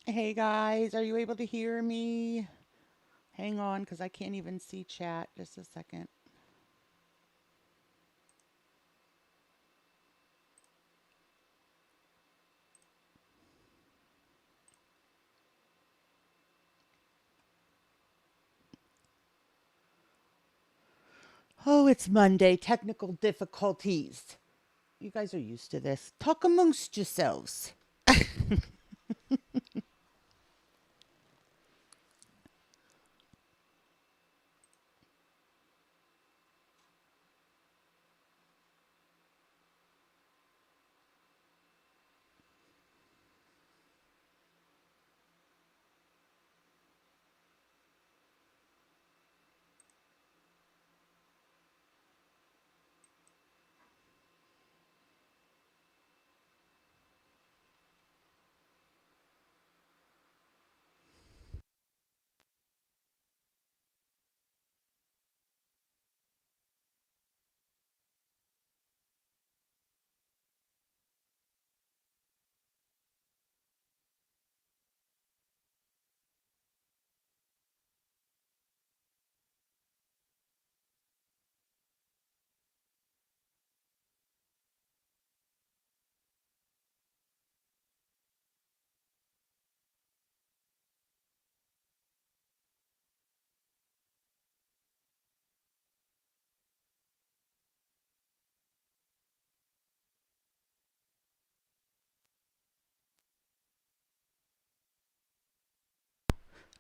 Hey guys, are you able to hear me? Hang on, because I can't even see chat. Just a second. Oh, it's Monday. Technical difficulties. You guys are used to this. Talk amongst yourselves.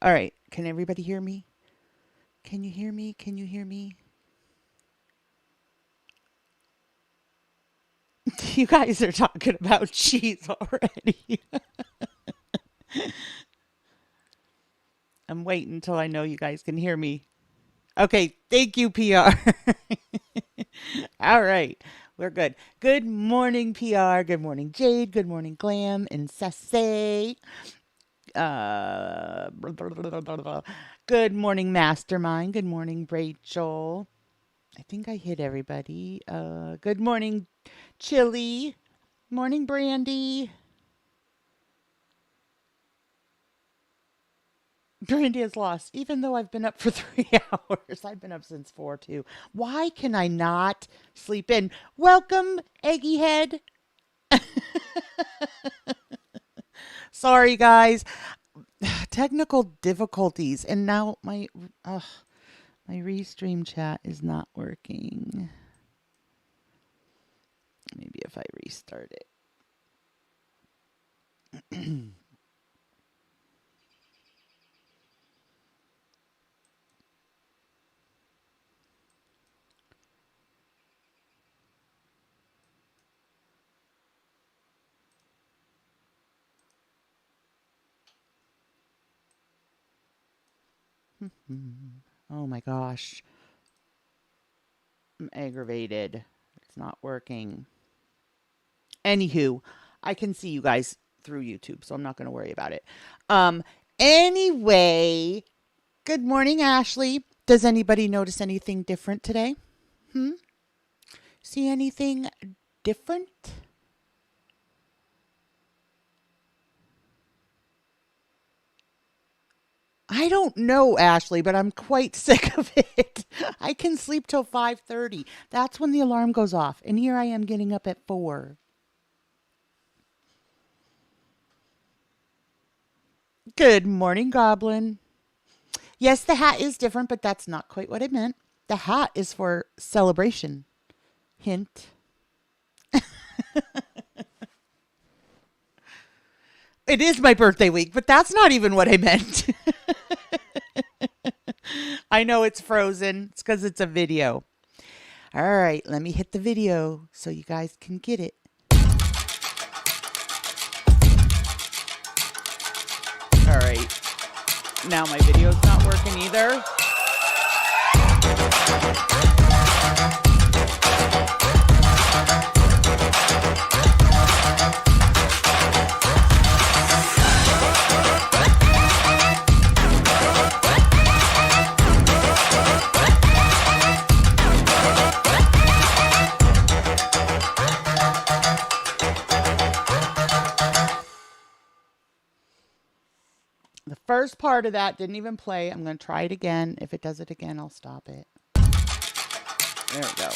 All right. Can everybody hear me? Can you hear me? Can you hear me? You guys are talking about cheese already. I'm waiting until I know you guys can hear me. Okay. Thank you, PR. All right. We're good. Good morning, PR. Good morning, Jade. Good morning, Glam and Sassy. Blah, blah, blah, blah, blah. Good morning, Mastermind. Good morning, Rachel. I think I hit everybody. Good morning, Chili. Morning, Brandy. Brandy is lost, even though I've been up for 3 hours. I've been up since 4 too. Why can I not sleep in? Welcome, Eggy Head. Sorry, guys. Technical difficulties, and now my restream chat is not working. Maybe if I restart it. Oh my gosh. I'm aggravated. It's not working. Anywho, I can see you guys through YouTube, so I'm not going to worry about it. Um, anyway, good morning, Ashley. Does anybody notice anything different today? Hmm? See anything different? I don't know, Ashley, but I'm quite sick of it. I can sleep till 5:30. That's when the alarm goes off, and here I am getting up at 4. Good morning, Goblin. Yes, the hat is different, but that's not quite what I meant. The hat is for celebration. Hint. It is my birthday week, but that's not even what I meant. I know it's frozen. It's because it's a video. All right, let me hit the video so you guys can get it. All right. Now my video's not working either. First part of that didn't even play. I'm going to try it again. If it does it again, I'll stop it. There we go.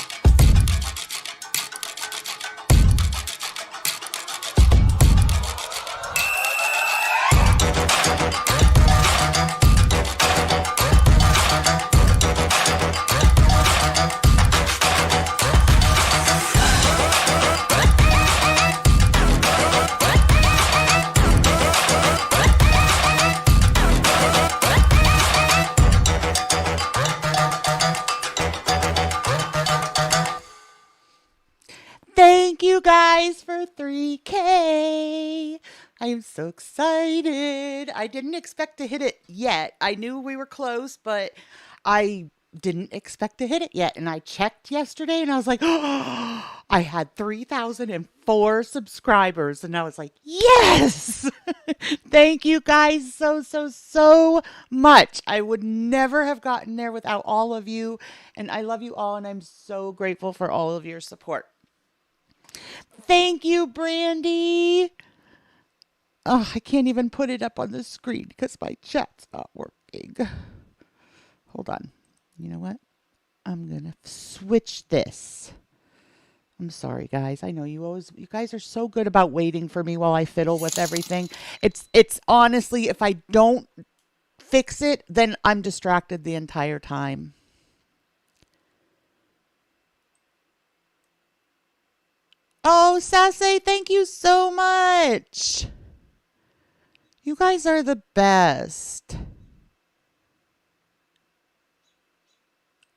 Thank you guys for 3K. I am so excited. I didn't expect to hit it yet. I knew we were close, but I didn't expect to hit it yet. And I checked yesterday and I was like, oh, I had 3,004 subscribers. And I was like, yes. Thank you guys so much. I would never have gotten there without all of you. And I love you all. And I'm so grateful for all of your support. Thank you, Brandy. Oh, I can't even put it up on the screen because my chat's not working. Hold on. You know what? I'm going to switch this. I'm sorry, guys. I know you guys are so good about waiting for me while I fiddle with everything. It's honestly, if I don't fix it, then I'm distracted the entire time. Oh, Sassy, thank you so much. You guys are the best.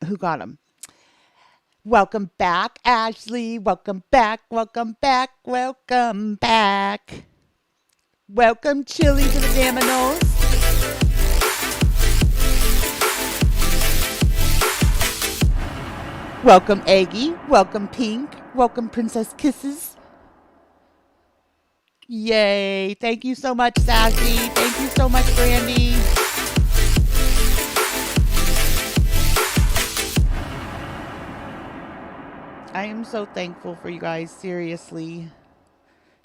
Who got them? Welcome back, Ashley. Welcome back, welcome back, welcome back. Welcome, Chili, to the Dammit. Welcome, Eggie. Welcome, Pink. Welcome, Princess Kisses. Yay. Thank you so much, Sassy. Thank you so much, Brandy. I am so thankful for you guys, seriously.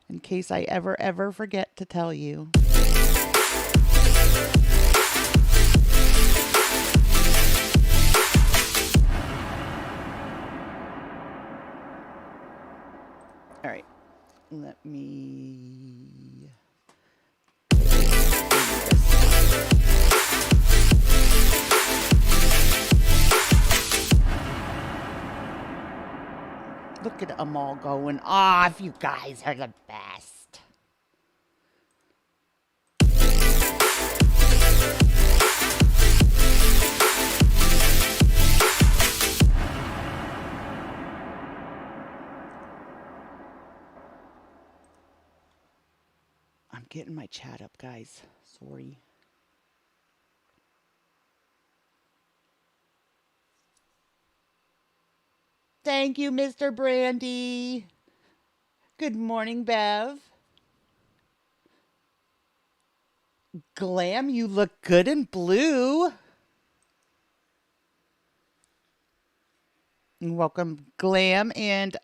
In case I ever forget to tell you. All right, let me... Look at them all going off. You guys are the best. I'm getting my chat up, guys. Sorry. Thank you, Mr. Brandy. Good morning, Bev. Glam, you look good in blue. Welcome, Glam. And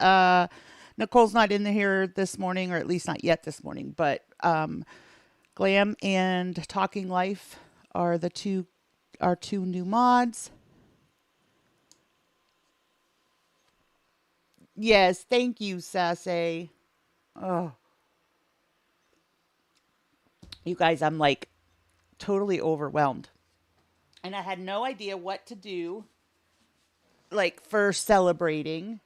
Nicole's not in here this morning, or at least not yet this morning, but Glam and Talking Life are our two new mods. Yes, thank you, Sassy. Oh. You guys, I'm like totally overwhelmed. And I had no idea what to do, like, for celebrating.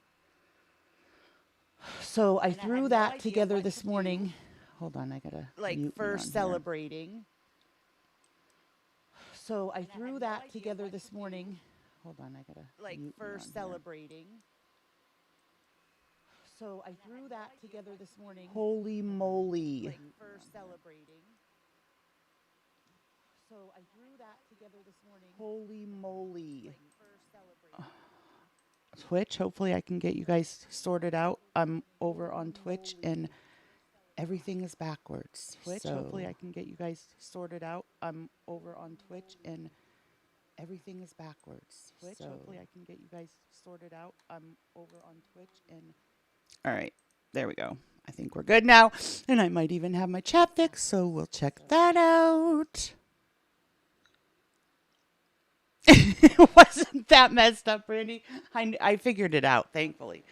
So I threw that together this morning. Hold on, I gotta mute for celebrating. So I threw that together this morning. Hold on, I gotta mute for celebrating. So I threw that together this morning. Holy moly. For celebrating. So I threw that together this morning. Holy moly. Twitch, hopefully I can get you guys sorted out. I'm over on Twitch and everything is backwards. Twitch, hopefully I can get you guys sorted out. I'm over on Twitch and everything is backwards. Twitch, hopefully I can get you guys sorted out. I'm over on Twitch and... All right, there we go. I think we're good now. And I might even have my chat fixed, so we'll check that out. It wasn't that messed up, Brandy. I figured it out, thankfully.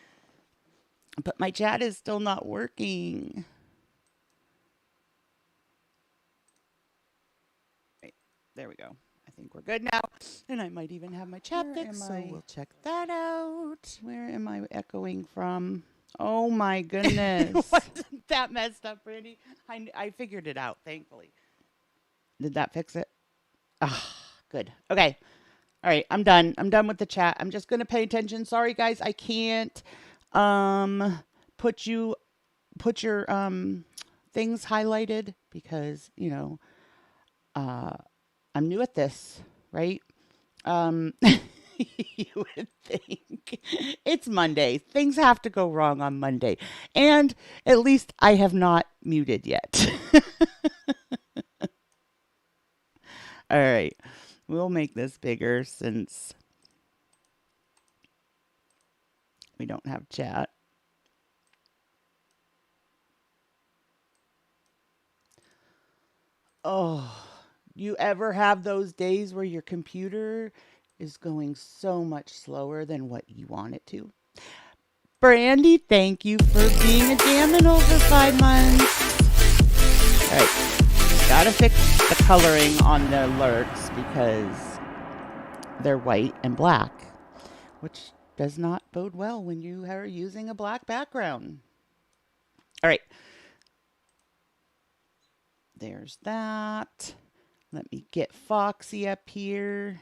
But my chat is still not working. Right, there we go. I think we're good now. And I might even have my chat fixed, so we'll check that out. Where am I echoing from? Oh my goodness. It wasn't that messed up, Brandy. I figured it out, thankfully. Did that fix it? Ah, good. Okay. All right, I'm done. I'm done with the chat. I'm just gonna pay attention. Sorry, guys, I can't put your things highlighted because I'm new at this, right? You would think it's Monday. Things have to go wrong on Monday, and at least I have not muted yet. All right. We'll make this bigger since we don't have chat. Oh, you ever have those days where your computer is going so much slower than what you want it to? Brandy, thank you for being a Dammit over 5 months. All right, gotta fix the coloring on the alerts because they're white and black, which does not bode well when you are using a black background. All right. There's that. Let me get Foxy up here.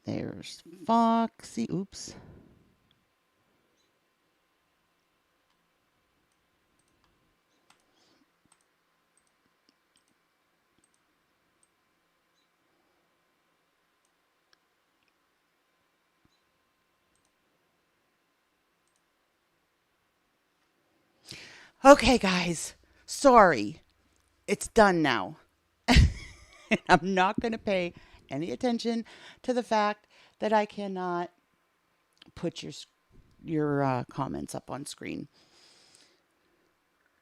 There's Foxy. Oops. Okay, guys. Sorry. It's done now. I'm not going to pay any attention to the fact that I cannot put your comments up on screen.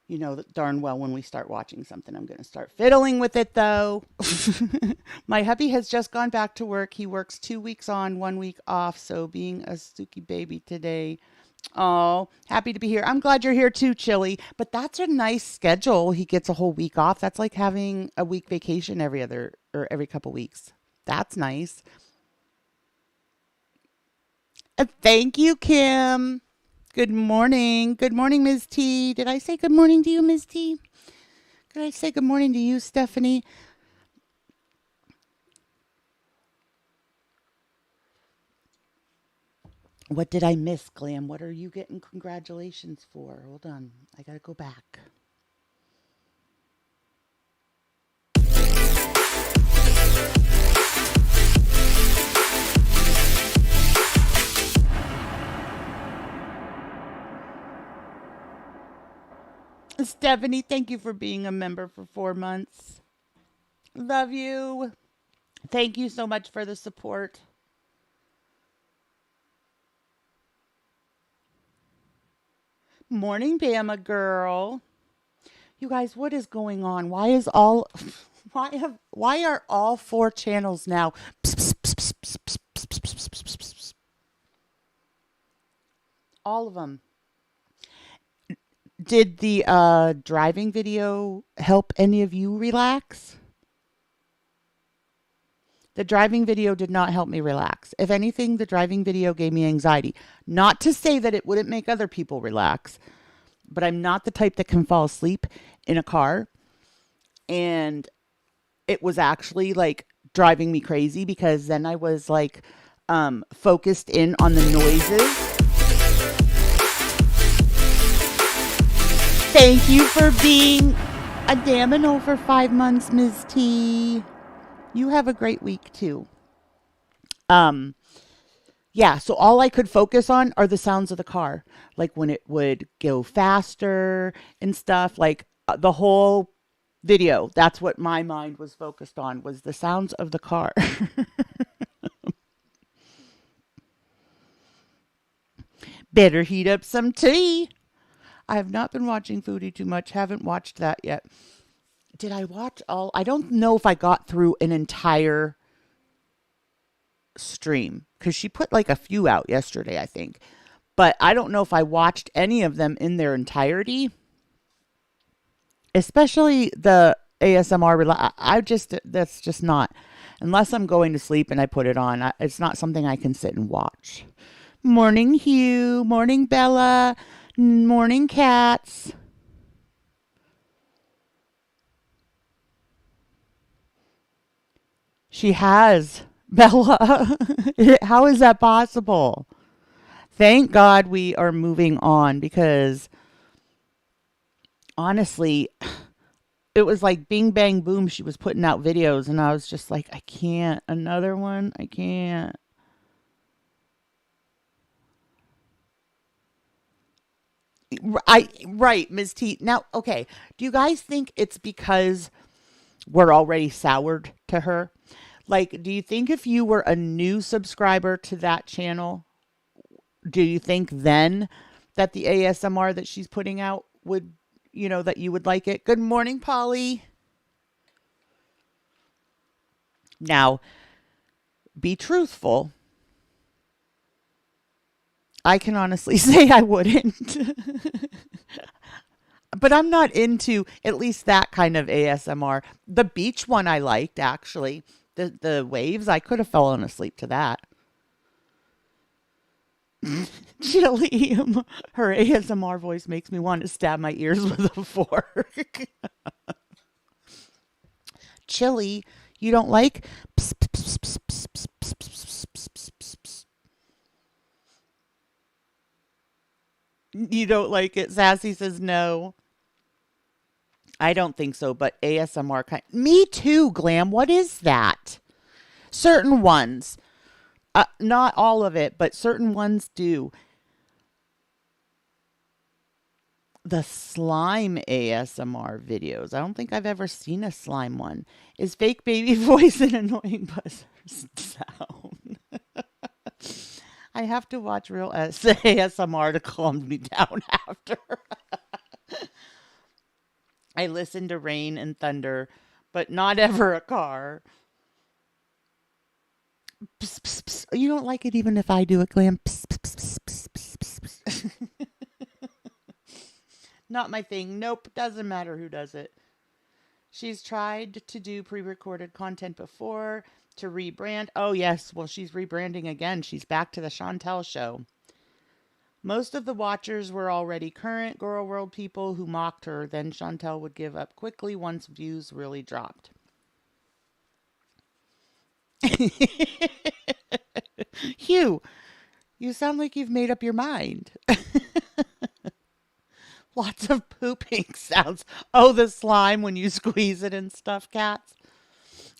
You know darn well when we start watching something, I'm going to start fiddling with it, though. My hubby has just gone back to work. He works 2 weeks on, 1 week off. So being a Suki baby today. Oh, happy to be here. I'm glad you're here too, Chili. But that's a nice schedule. He gets a whole week off. That's like having a week vacation every couple weeks. That's nice. Thank you, Kim. Good morning. Good morning, Ms. T. Did I say good morning to you, Ms. T? Did I say good morning to you, Stephanie? What did I miss, Glam? What are you getting congratulations for? Hold on. I got to go back. Stephanie, thank you for being a member for 4 months. Love you. Thank you so much for the support. Morning, Bama girl. You guys, what is going on? Why are all 4 channels now? All of them. Did the driving video help any of you relax? The driving video did not help me relax. If anything, the driving video gave me anxiety. Not to say that it wouldn't make other people relax, but I'm not the type that can fall asleep in a car. And it was actually like driving me crazy because then I was like focused in on the noises. Thank you for being a Dammit for 5 months, Ms. T. You have a great week too. Yeah, so all I could focus on are the sounds of the car. Like when it would go faster and stuff, like the whole video. That's what my mind was focused on, was the sounds of the car. Better heat up some tea. I have not been watching Foodie too much. Haven't watched that yet. Did I watch all? I don't know if I got through an entire stream because she put like a few out yesterday, I think. But I don't know if I watched any of them in their entirety, especially the ASMR. I just, that's just not, unless I'm going to sleep and I put it on, it's not something I can sit and watch. Morning, Hugh. Morning, Bella. Morning, cats. She has, Bella. How is that possible? Thank God we are moving on because honestly, it was like bing, bang, boom. She was putting out videos and I was just like, I can't. Another one? I can't. Right, Ms. T. Now, okay. Do you guys think it's because we're already soured to her? Like, do you think if you were a new subscriber to that channel, do you think then that the ASMR that she's putting out would, that you would like it? Good morning, Polly. Now, be truthful. I can honestly say I wouldn't. But I'm not into at least that kind of ASMR. The beach one I liked actually. The waves, I could have fallen asleep to that. Chili, her ASMR voice makes me want to stab my ears with a fork. Chili, you don't like? You don't like it? Sassy says no. I don't think so, but ASMR kind. Me too, Glam. What is that? Certain ones. Not all of it, but certain ones do. The slime ASMR videos. I don't think I've ever seen a slime one. Is fake baby voice an annoying buzzer sound? I have to watch real ASMR to calm me down after. I listen to rain and thunder, but not ever a car. Psst, psst, psst. You don't like it even if I do it, Glam. Psst, psst, psst, psst, psst, psst, psst. Not my thing. Nope, doesn't matter who does it. She's tried to do pre-recorded content before to rebrand. Oh, yes. Well, she's rebranding again. She's back to the Chantel show. Most of the watchers were already current Girl World people who mocked her. Then Chantel would give up quickly once views really dropped. Hugh, you sound like you've made up your mind. Lots of pooping sounds. Oh, the slime when you squeeze it and stuff, cats.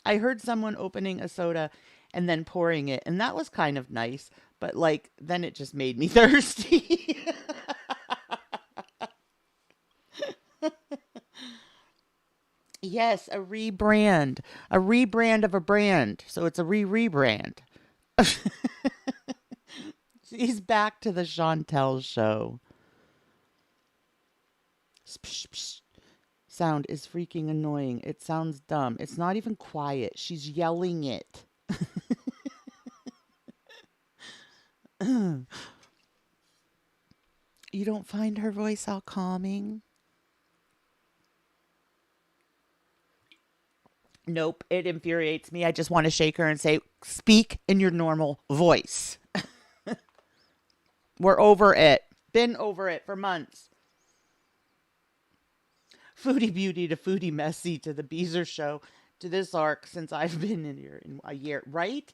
I heard someone opening a soda and then pouring it, and that was kind of nice, but like then it just made me thirsty. Yes, a rebrand. A rebrand of a brand. So it's a rebrand. He's back to the Chantel show. Sound is freaking annoying. It sounds dumb. It's not even quiet. She's yelling it. You don't find her voice all calming? Nope, it infuriates me. I just want to shake her and say, speak in your normal voice. We're over it. Been over it for months. Foodie Beauty to Foodie Messy to the Beezer Show to this arc since I've been in here in a year, right?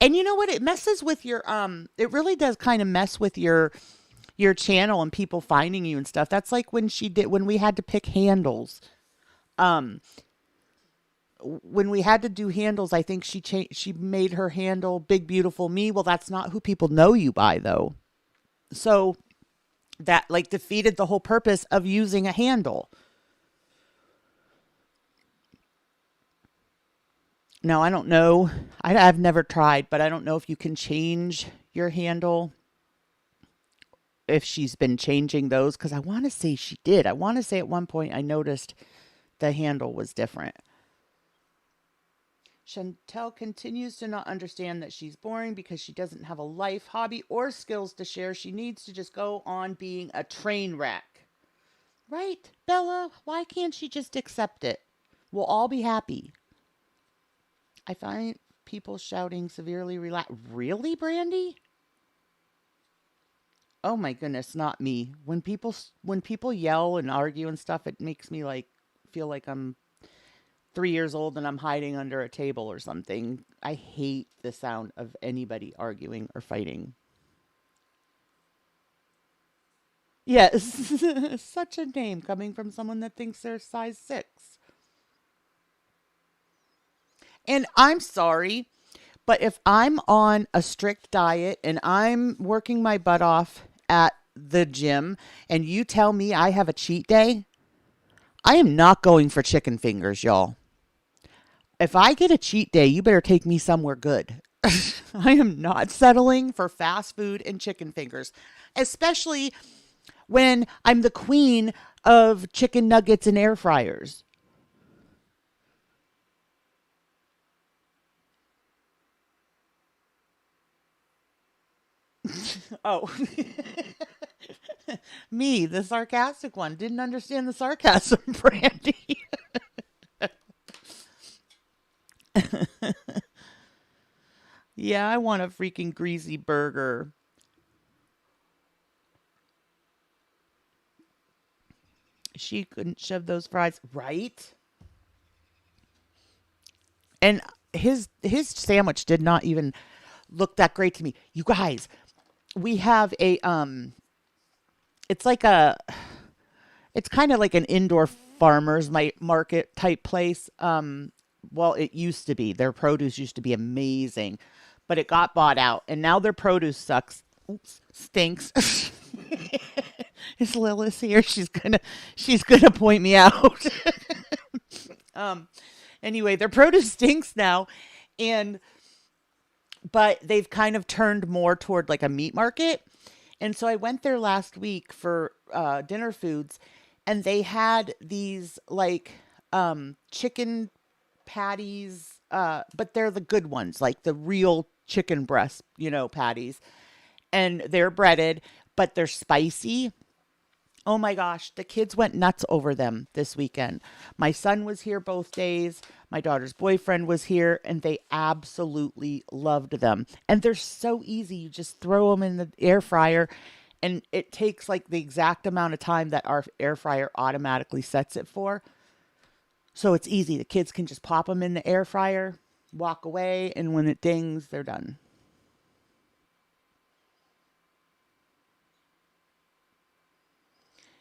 And you know what? It messes with your it really does kind of mess with your channel and people finding you and stuff. That's like when we had to pick handles. Um when we had to do handles, I think she made her handle Big Beautiful Me. Well, that's not who people know you by though. So that like defeated the whole purpose of using a handle. Now, I don't know. I've never tried, but I don't know if you can change your handle if she's been changing those, because I want to say she did. I want to say at one point I noticed the handle was different. Chantel continues to not understand that she's boring because she doesn't have a life, hobby, or skills to share. She needs to just go on being a train wreck. Right, Bella? Why can't she just accept it? We'll all be happy. I find people shouting severely relax. Really, Brandy? Oh my goodness, not me. When people yell and argue and stuff, it makes me like feel like I'm 3 years old and I'm hiding under a table or something. I hate the sound of anybody arguing or fighting. Yes, such a name coming from someone that thinks they're size 6. And I'm sorry, but if I'm on a strict diet and I'm working my butt off at the gym and you tell me I have a cheat day, I am not going for chicken fingers, y'all. If I get a cheat day, you better take me somewhere good. I am not settling for fast food and chicken fingers, especially when I'm the queen of chicken nuggets and air fryers. Oh, me, the sarcastic one, didn't understand the sarcasm, Brandy. Yeah, I want a freaking greasy burger. She couldn't shove those fries, right? And his sandwich did not even look that great to me. You guys, we have a it's like a it's kind of like an indoor farmers market type place. Well, it used to be. Their produce used to be amazing, but it got bought out, and now their produce sucks. Oops, stinks. Is Lilith here? She's gonna point me out. um. Anyway, their produce stinks now, and but they've kind of turned more toward like a meat market. And so I went there last week for dinner foods, and they had these like chicken patties, but they're the good ones, like the real chicken breast, patties. And they're breaded, but they're spicy. Oh my gosh, the kids went nuts over them this weekend. My son was here both days. My daughter's boyfriend was here, and they absolutely loved them. And they're so easy. You just throw them in the air fryer, and it takes like the exact amount of time that our air fryer automatically sets it for. So it's easy. The kids can just pop them in the air fryer, walk away, and when it dings, they're done.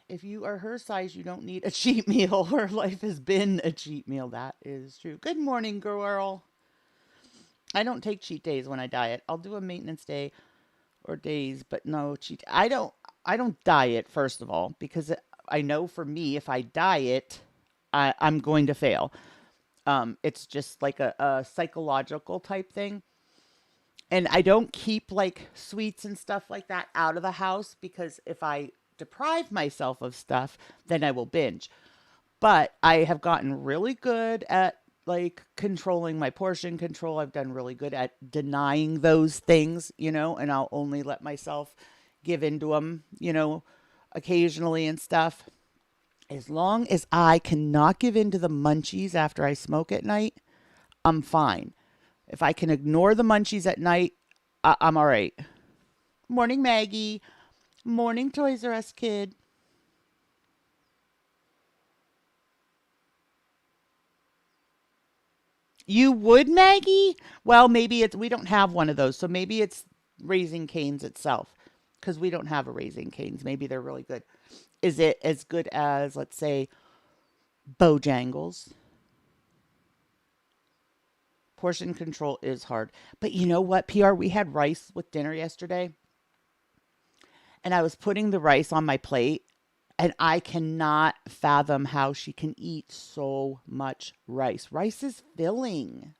If you are her size, you don't need a cheat meal. Her life has been a cheat meal. That is true. Good morning, girl. I don't take cheat days when I diet. I'll do a maintenance day or days, but no cheat. I don't diet first of all because I know for me if I diet, I'm going to fail. It's just like a psychological type thing. And I don't keep like sweets and stuff like that out of the house because if I deprive myself of stuff, then I will binge. But I have gotten really good at like controlling my portion control. I've done really good at denying those things, and I'll only let myself give into them, occasionally and stuff. As long as I cannot give in to the munchies after I smoke at night, I'm fine. If I can ignore the munchies at night, I'm all right. Morning, Maggie. Morning, Toys R Us kid. You would, Maggie? Well, maybe we don't have one of those, so maybe it's Raising Canes itself, because we don't have a Raising Canes. Maybe they're really good. Is it as good as, let's say, Bojangles? Portion control is hard. But you know what, PR? We had rice with dinner yesterday, and I was putting the rice on my plate, and I cannot fathom how she can eat so much rice. Rice is filling.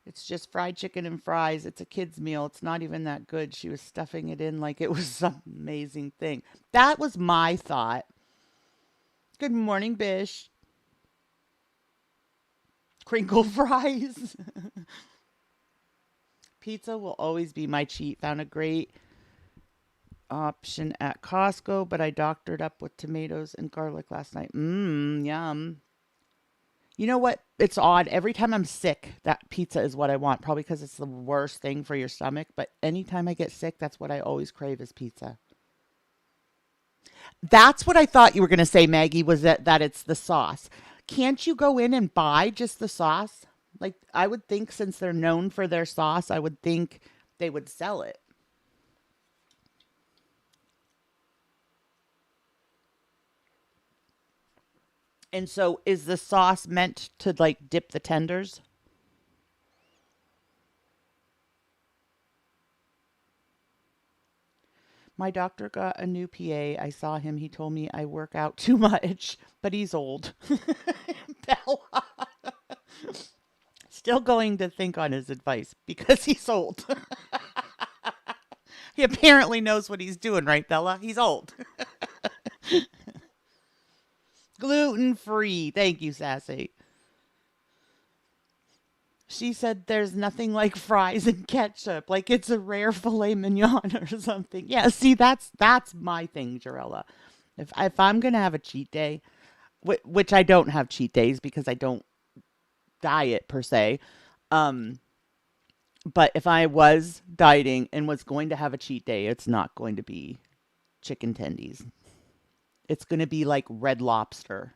It's just fried chicken and fries. It's a kid's meal. It's not even that good. She was stuffing it in like it was some amazing thing. That was my thought. Good morning, Bish. Crinkle fries. Pizza will always be my cheat. Found a great option at Costco, but I doctored up with tomatoes and garlic last night. Mmm, yum. You know what? It's odd. Every time I'm sick, that pizza is what I want. Probably because it's the worst thing for your stomach. But anytime I get sick, that's what I always crave is pizza. That's what I thought you were going to say, Maggie, was that it's the sauce. Can't you go in and buy just the sauce? Like, I would think since they're known for their sauce, I would think they would sell it. And so is the sauce meant to like dip the tenders? My doctor got a new PA. I saw him. He told me I work out too much, but he's old. Bella. Still going to think on his advice because he's old. He apparently knows what he's doing, right, Bella? He's old. Gluten free. Thank you, Sassy. She said there's nothing like fries and ketchup, like it's a rare filet mignon or something. Yeah, see, that's my thing, Jarella. If I'm gonna have a cheat day, which I don't have cheat days because I don't diet per se, um, but if I was dieting and was going to have a cheat day, it's not going to be chicken tendies. It's going to be like Red Lobster.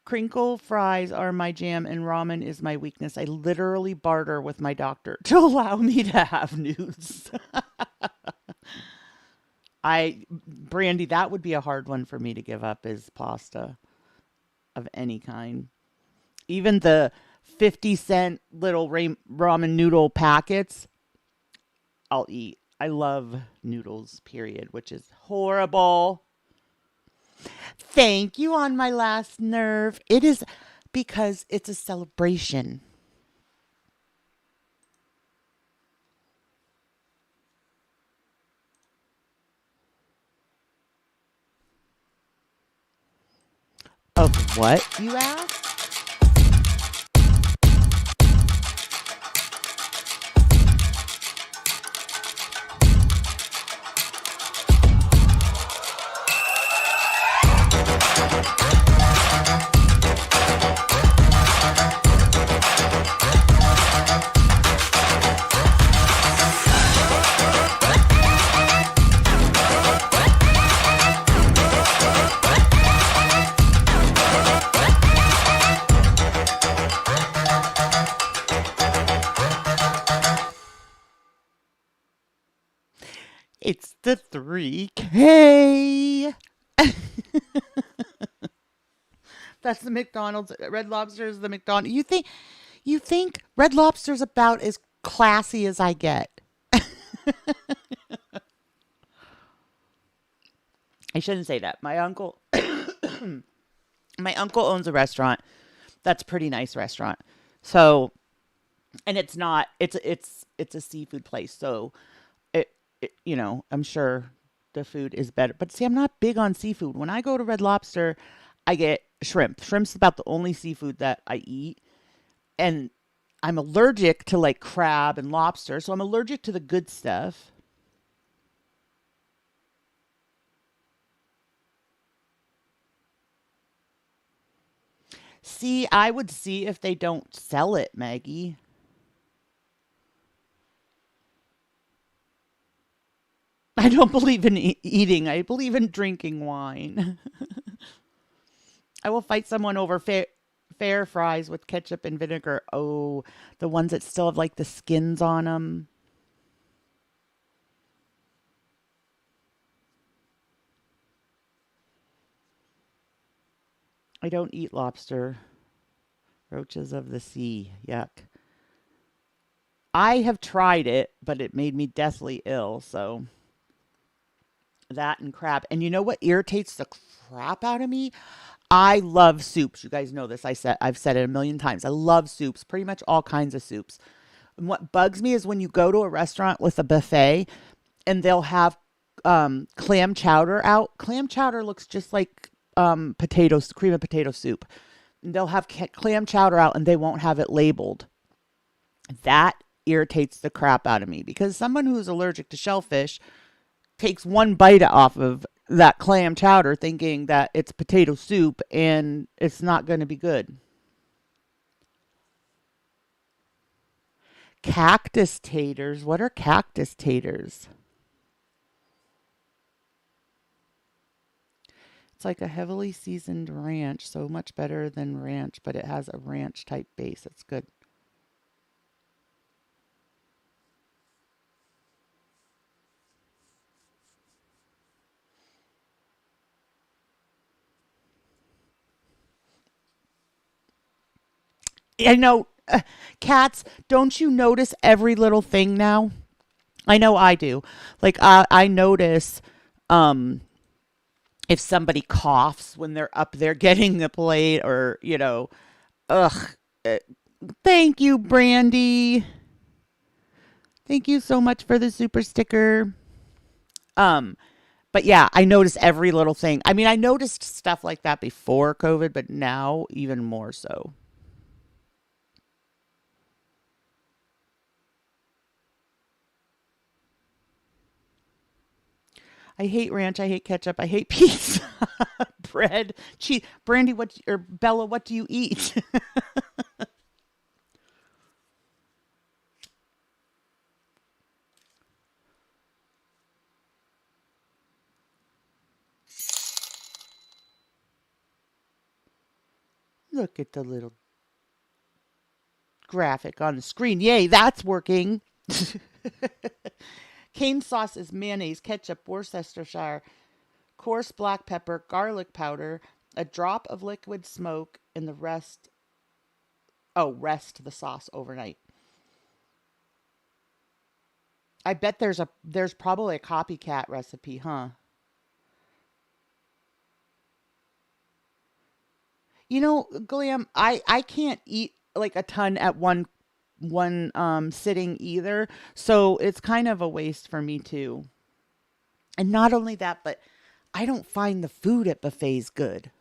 Crinkle fries are my jam and ramen is my weakness. I literally barter with my doctor to allow me to have news. Brandy, that would be a hard one for me to give up is pasta of any kind. Even the 50-cent little ramen noodle packets, I'll eat. I love noodles, period, which is horrible. Thank you on my last nerve. It is because it's a celebration. Of what, you ask? It's the 3K. That's the McDonald's. Red Lobster is the McDonald's. You think Red Lobster's about as classy as I get? I shouldn't say that. My uncle owns a restaurant. That's a pretty nice restaurant. So, and it's not it's a seafood place. So, I'm sure the food is better. But see, I'm not big on seafood. When I go to Red Lobster, I get shrimp. Shrimp's about the only seafood that I eat. And I'm allergic to like crab and lobster, so I'm allergic to the good stuff. See, I would see if they don't sell it, Maggie. I don't believe in eating. I believe in drinking wine. I will fight someone over fair fries with ketchup and vinegar. Oh, the ones that still have like the skins on them. I don't eat lobster. Roaches of the sea. Yuck. I have tried it, but it made me deathly ill. So that and crab. And you know what irritates the crap out of me? I love soups. You guys know this. I've said it a million times. I love soups, pretty much all kinds of soups. And what bugs me is when you go to a restaurant with a buffet and they'll have clam chowder out. Clam chowder looks just like potatoes, cream of potato soup. And they'll have clam chowder out and they won't have it labeled. That irritates the crap out of me because someone who's allergic to shellfish takes one bite off of that clam chowder thinking that it's potato soup and it's not going to be good. Cactus taters. What are cactus taters? It's like a heavily seasoned ranch, so much better than ranch, but it has a ranch type base. It's good. I know, cats, don't you notice every little thing now? I know I do. Like, I notice um, if somebody coughs when they're up there getting the plate or, ugh. uh, Thank you, Brandy. Thank you so much for the super sticker. Um, but yeah, I notice every little thing. I mean, I noticed stuff like that before COVID, but now even more so. I hate ranch. I hate ketchup. I hate pizza, bread, cheese. Brandy, or Bella, what do you eat? Look at the little graphic on the screen. Yay, that's working. Cane sauce is mayonnaise, ketchup, Worcestershire, coarse black pepper, garlic powder, a drop of liquid smoke, and the rest. Oh, rest the sauce overnight. I bet there's probably a copycat recipe, huh? Glam, I can't eat like a ton at one sitting either, so it's kind of a waste for me too. And not only that, but I don't find the food at buffets good.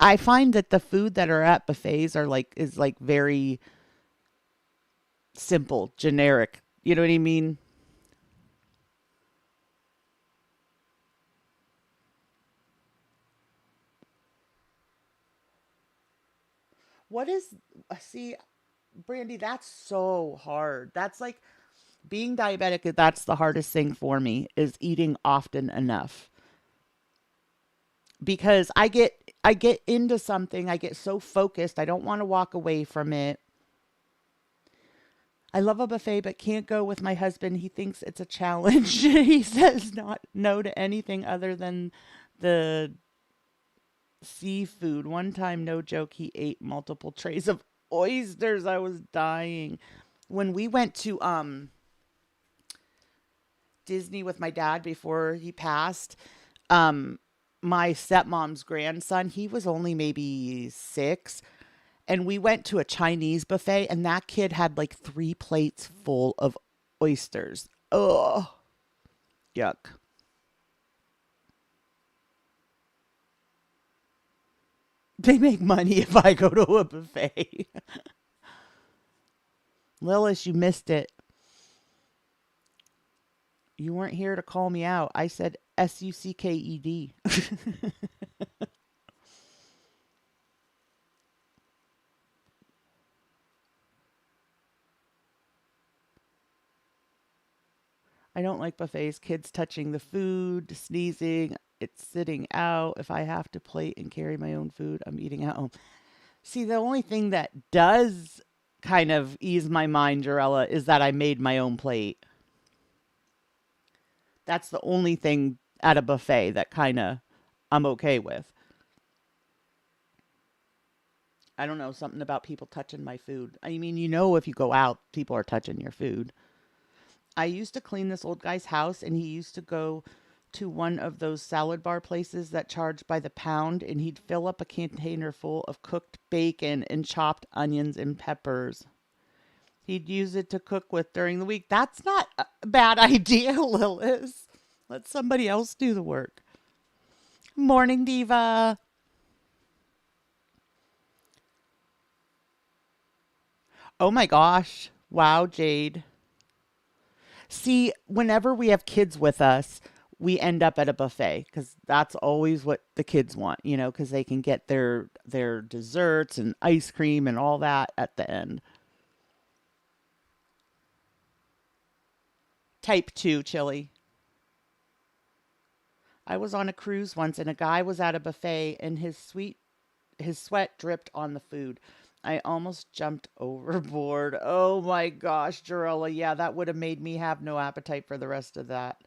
I find that the food that are at buffets is like very simple, generic. You know what I mean? What is see, Brandy, that's so hard. That's like being diabetic, that's the hardest thing for me is eating often enough. Because I get into something, I get so focused, I don't want to walk away from it. I love a buffet but can't go with my husband. He thinks it's a challenge. He says not no to anything other than the seafood. One time, no joke, he ate multiple trays of oysters. I was dying. When we went to Disney with my dad before he passed, um my stepmom's grandson, he was only maybe 6, and we went to a Chinese buffet and that kid had like 3 plates full of oysters. Oh, yuck. They make money if I go to a buffet. Lillis, you missed it. You weren't here to call me out. I said Sucked. I don't like buffets. Kids touching the food, sneezing, it's sitting out. If I have to plate and carry my own food, I'm eating at home. See, the only thing that does kind of ease my mind, Jarella, is that I made my own plate. That's the only thing at a buffet that kind of I'm okay with. I don't know, something about people touching my food. I mean, if you go out, people are touching your food. I used to clean this old guy's house, and he used to go to one of those salad bar places that charge by the pound, and he'd fill up a container full of cooked bacon and chopped onions and peppers. He'd use it to cook with during the week. That's not a bad idea, Lilith. Let somebody else do the work. Morning, Diva. Oh my gosh. Wow, Jade. See, whenever we have kids with us, we end up at a buffet because that's always what the kids want, because they can get their desserts and ice cream and all that at the end. Type 2 chili. I was on a cruise once and a guy was at a buffet and his sweat dripped on the food. I almost jumped overboard. Oh my gosh, Jarella. Yeah, that would have made me have no appetite for the rest of that.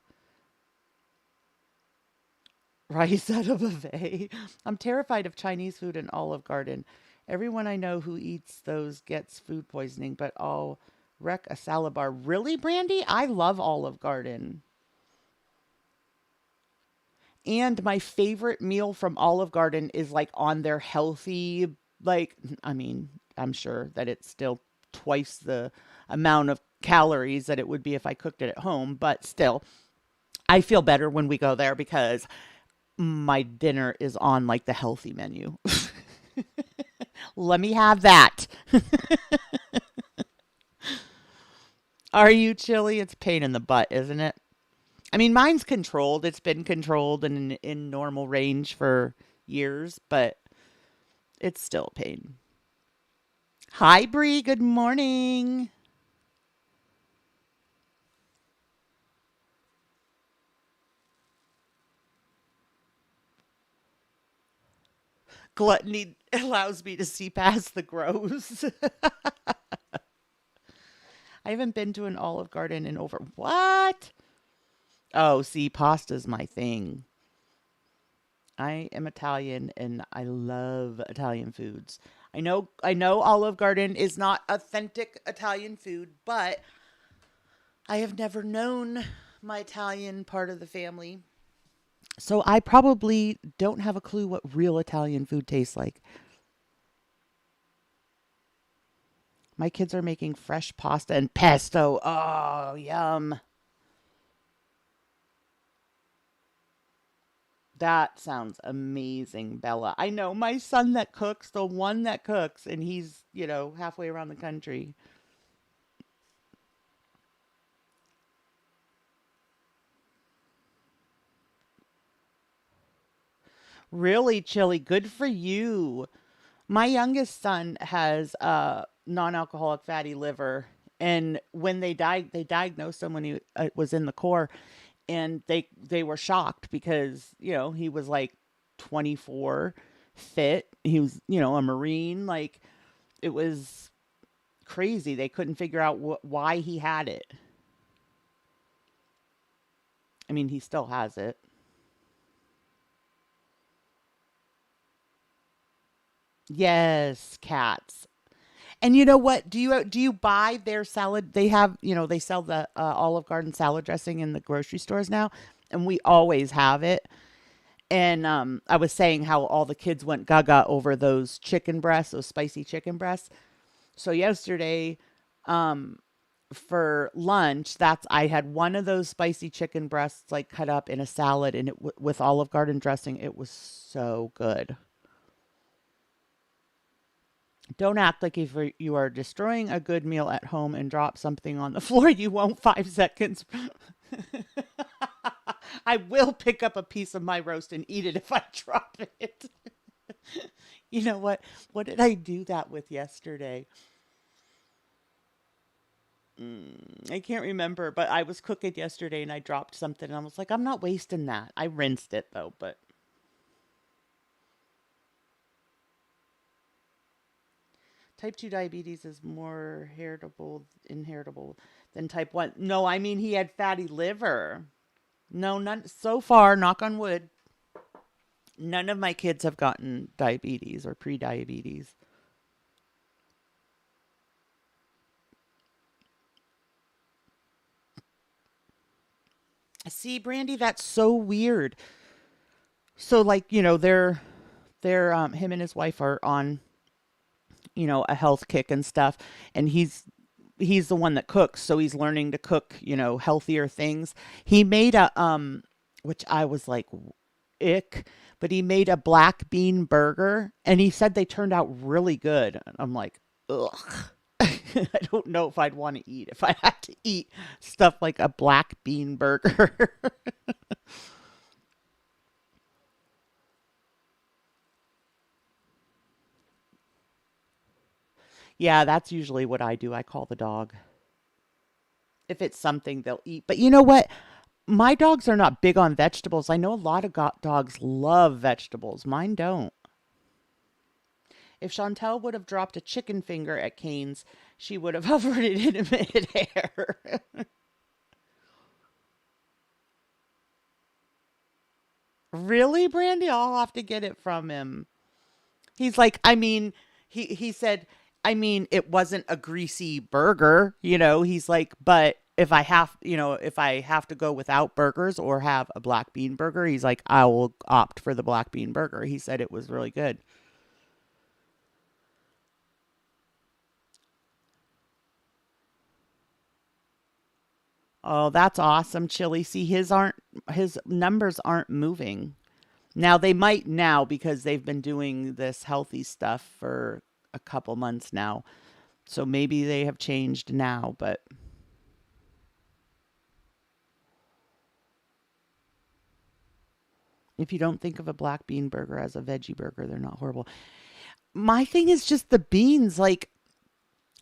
Rice at a buffet. I'm terrified of Chinese food and Olive Garden. Everyone I know who eats those gets food poisoning, but I'll wreck a salad bar. Really, Brandy? I love Olive Garden. And my favorite meal from Olive Garden is like on their healthy, like, I mean, I'm sure that it's still twice the amount of calories that it would be if I cooked it at home, but still, I feel better when we go there because my dinner is on like the healthy menu. Let me have that. Are you chilly? It's a pain in the butt, isn't it? I mean, mine's controlled. It's been controlled and in normal range for years, but it's still a pain. Hi, Bree. Good morning. Gluttony allows me to see past the gross. I haven't been to an Olive Garden in over what? Oh, see, pasta's my thing. I am Italian and I love Italian foods. I know Olive Garden is not authentic Italian food, but I have never known my Italian part of the family. So I probably don't have a clue what real Italian food tastes like. My kids are making fresh pasta and pesto. Oh, yum. That sounds amazing, Bella. I know my son that cooks, the one that cooks, and he's, halfway around the country. Really, Chili, good for you. My youngest son has non-alcoholic fatty liver, and when they diagnosed him when he was in the Corps, and they were shocked because he was like 24, fit. He was a Marine. Like it was crazy. They couldn't figure out why he had it. I mean, he still has it. Yes, cats. And you know what? Do you buy their salad? They have, they sell the Olive Garden salad dressing in the grocery stores now, and we always have it. And I was saying how all the kids went gaga over those chicken breasts, those spicy chicken breasts. So yesterday, um, for lunch, that's I had one of those spicy chicken breasts like cut up in a salad, and with Olive Garden dressing. It was so good. Don't act like if you are destroying a good meal at home and drop something on the floor, you won't 5 seconds. I will pick up a piece of my roast and eat it if I drop it. You know what? What did I do that with yesterday? I can't remember, but I was cooking yesterday and I dropped something and I was like, I'm not wasting that. I rinsed it though, but type 2 diabetes is more inheritable than type 1. No, I mean he had fatty liver. No, none so far, knock on wood. None of my kids have gotten diabetes or pre-diabetes. See, Brandy, that's so weird. So like, they're him and his wife are on, a health kick and stuff, and he's the one that cooks, so he's learning to cook, healthier things. He made a which I was like ick, but he made a black bean burger and he said they turned out really good. And I'm like, ugh. I don't know if I'd want to eat if I had to eat stuff like a black bean burger. Yeah, that's usually what I do. I call the dog. If it's something they'll eat. But you know what? My dogs are not big on vegetables. I know a lot of dogs love vegetables. Mine don't. If Chantel would have dropped a chicken finger at Cane's, she would have hovered it in midair. Really, Brandy? I'll have to get it from him. He's like, I mean, he said, I mean, it wasn't a greasy burger, He's like, but if I have to go without burgers or have a black bean burger, he's like, I will opt for the black bean burger. He said it was really good. Oh, that's awesome, Chili. See, his numbers aren't moving. Now they might now because they've been doing this healthy stuff for a couple months now. So maybe they have changed now, but if you don't think of a black bean burger as a veggie burger, they're not horrible. My thing is just the beans. Like,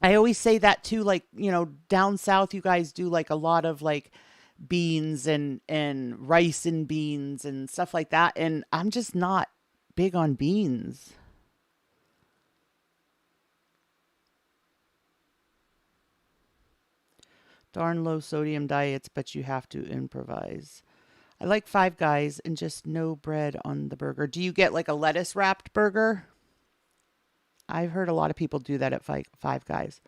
I always say that too. Like, down south, you guys do like a lot of like beans and rice and beans and stuff like that. And I'm just not big on beans. Darn low sodium diets, but you have to improvise. I like Five Guys and just no bread on the burger. Do you get like a lettuce wrapped burger? I've heard a lot of people do that at Five Guys.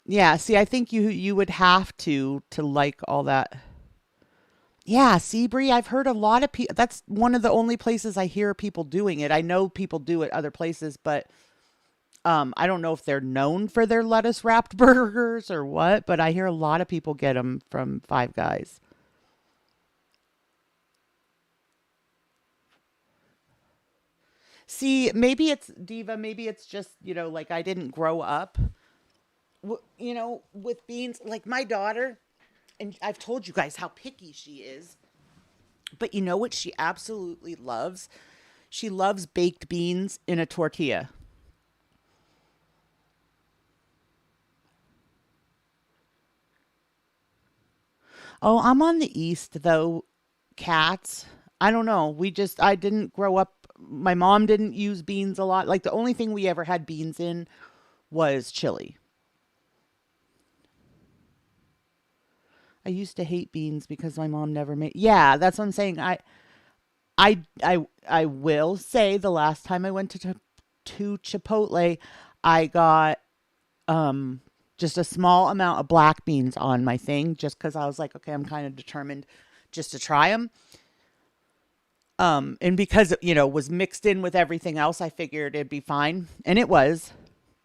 Yeah, see, I think you would have to like all that. Yeah, Seabury, I've heard a lot of people. That's one of the only places I hear people doing it. I know people do it other places, but I don't know if they're known for their lettuce wrapped burgers or what. But I hear a lot of people get them from Five Guys. See, maybe it's Diva. Maybe it's just like I didn't grow up, with beans. Like my daughter, and I've told you guys how picky she is. But you know what she absolutely loves? She loves baked beans in a tortilla. Oh, I'm on the east though, cats. I don't know. I didn't grow up. My mom didn't use beans a lot. Like the only thing we ever had beans in was chili. I used to hate beans because my mom never made. Yeah, that's what I'm saying. I will say the last time I went to Chipotle, I got um just a small amount of black beans on my thing just because I was like, okay, I'm kind of determined just to try them. And because it was mixed in with everything else, I figured it'd be fine, and it was.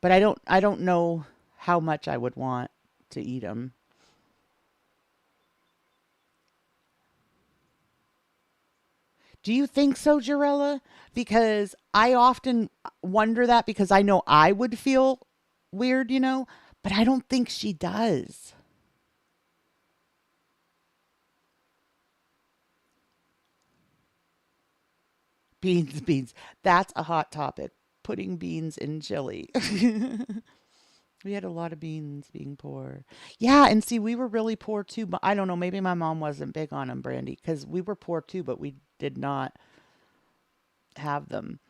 But I don't know how much I would want to eat them. Do you think so, Jarella? Because I often wonder that because I know I would feel weird, but I don't think she does. Beans, beans. That's a hot topic. Putting beans in chili. We had a lot of beans being poor. Yeah, and see, we were really poor too, but I don't know. Maybe my mom wasn't big on them, Brandy, because we were poor too, but we did not have them.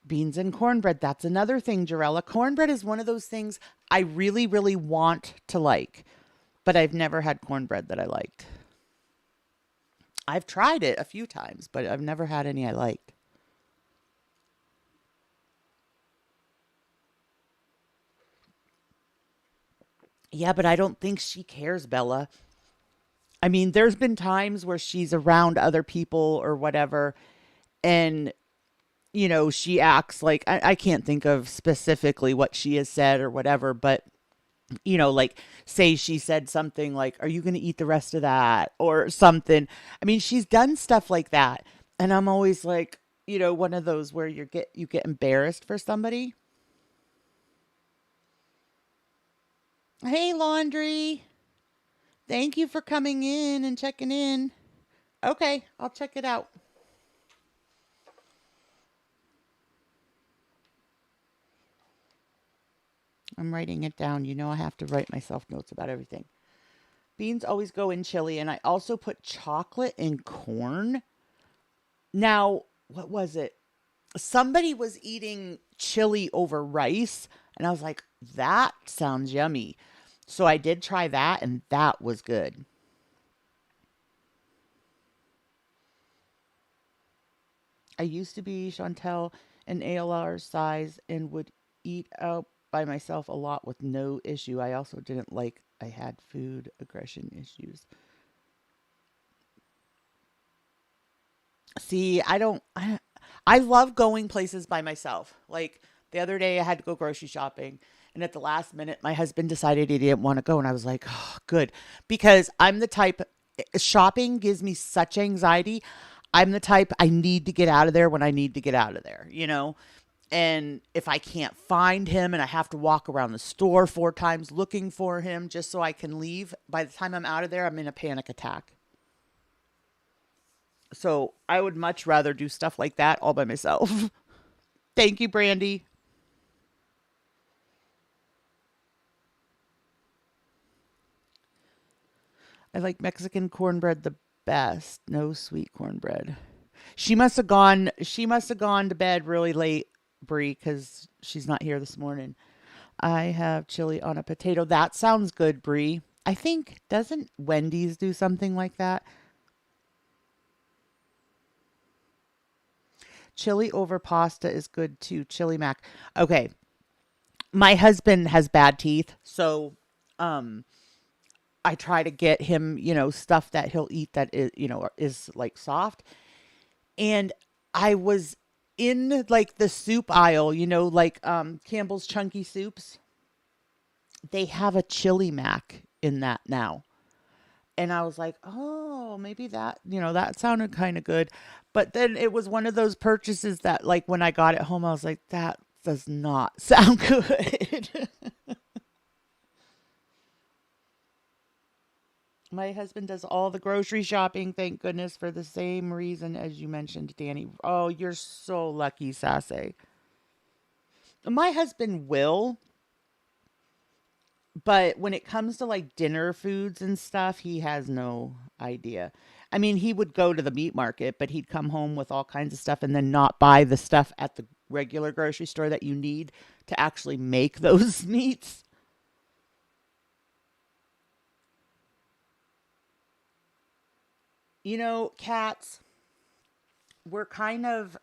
Beans and cornbread. That's another thing, Jarella. Cornbread is one of those things I really, really want to like, but I've never had cornbread that I liked. I've tried it a few times, but I've never had any I liked. Yeah, but I don't think she cares, Bella. I mean, there's been times where she's around other people or whatever, and she acts like I can't think of specifically what she has said or whatever, but like say she said something like, "Are you going to eat the rest of that?" or something. I mean, she's done stuff like that, and I'm always like, one of those where you get embarrassed for somebody. Hey, laundry. Thank you for coming in and checking in. Okay, I'll check it out. I'm writing it down. I have to write myself notes about everything. Beans always go in chili, and I also put chocolate in corn. Now, what was it? Somebody was eating chili over rice, and I was like, that sounds yummy. So I did try that, and that was good. I used to be Chantel an ALR size and would eat out by myself a lot with no issue. I also didn't like I had food aggression issues. See, I love going places by myself. Like the other day I had to go grocery shopping, and at the last minute my husband decided he didn't want to go, and I was like, oh, good, because I'm the type shopping gives me such anxiety. I'm the type I need to get out of there when I need to get out of there. And if I can't find him and I have to walk around the store 4 times looking for him just so I can leave, by the time I'm out of there, I'm in a panic attack. So I would much rather do stuff like that all by myself. Thank you, Brandy. I like Mexican cornbread the best. No sweet cornbread. She must have gone to bed really late, Brie, because she's not here this morning. I have chili on a potato. That sounds good, Brie. I think doesn't Wendy's do something like that? Chili over pasta is good too. Chili mac. Okay, my husband has bad teeth, so um I try to get him, stuff that he'll eat that is like soft. And I was in like the soup aisle, like Campbell's Chunky Soups. They have a chili mac in that now. And I was like, "Oh, maybe that sounded kind of good." But then it was one of those purchases that like when I got it home I was like, "That does not sound good." My husband does all the grocery shopping, thank goodness, for the same reason as you mentioned, Danny. Oh, you're so lucky, Sassy. My husband will, but when it comes to like dinner foods and stuff, he has no idea. I mean, he would go to the meat market, but he'd come home with all kinds of stuff and then not buy the stuff at the regular grocery store that you need to actually make those meats. Cats, we're kind of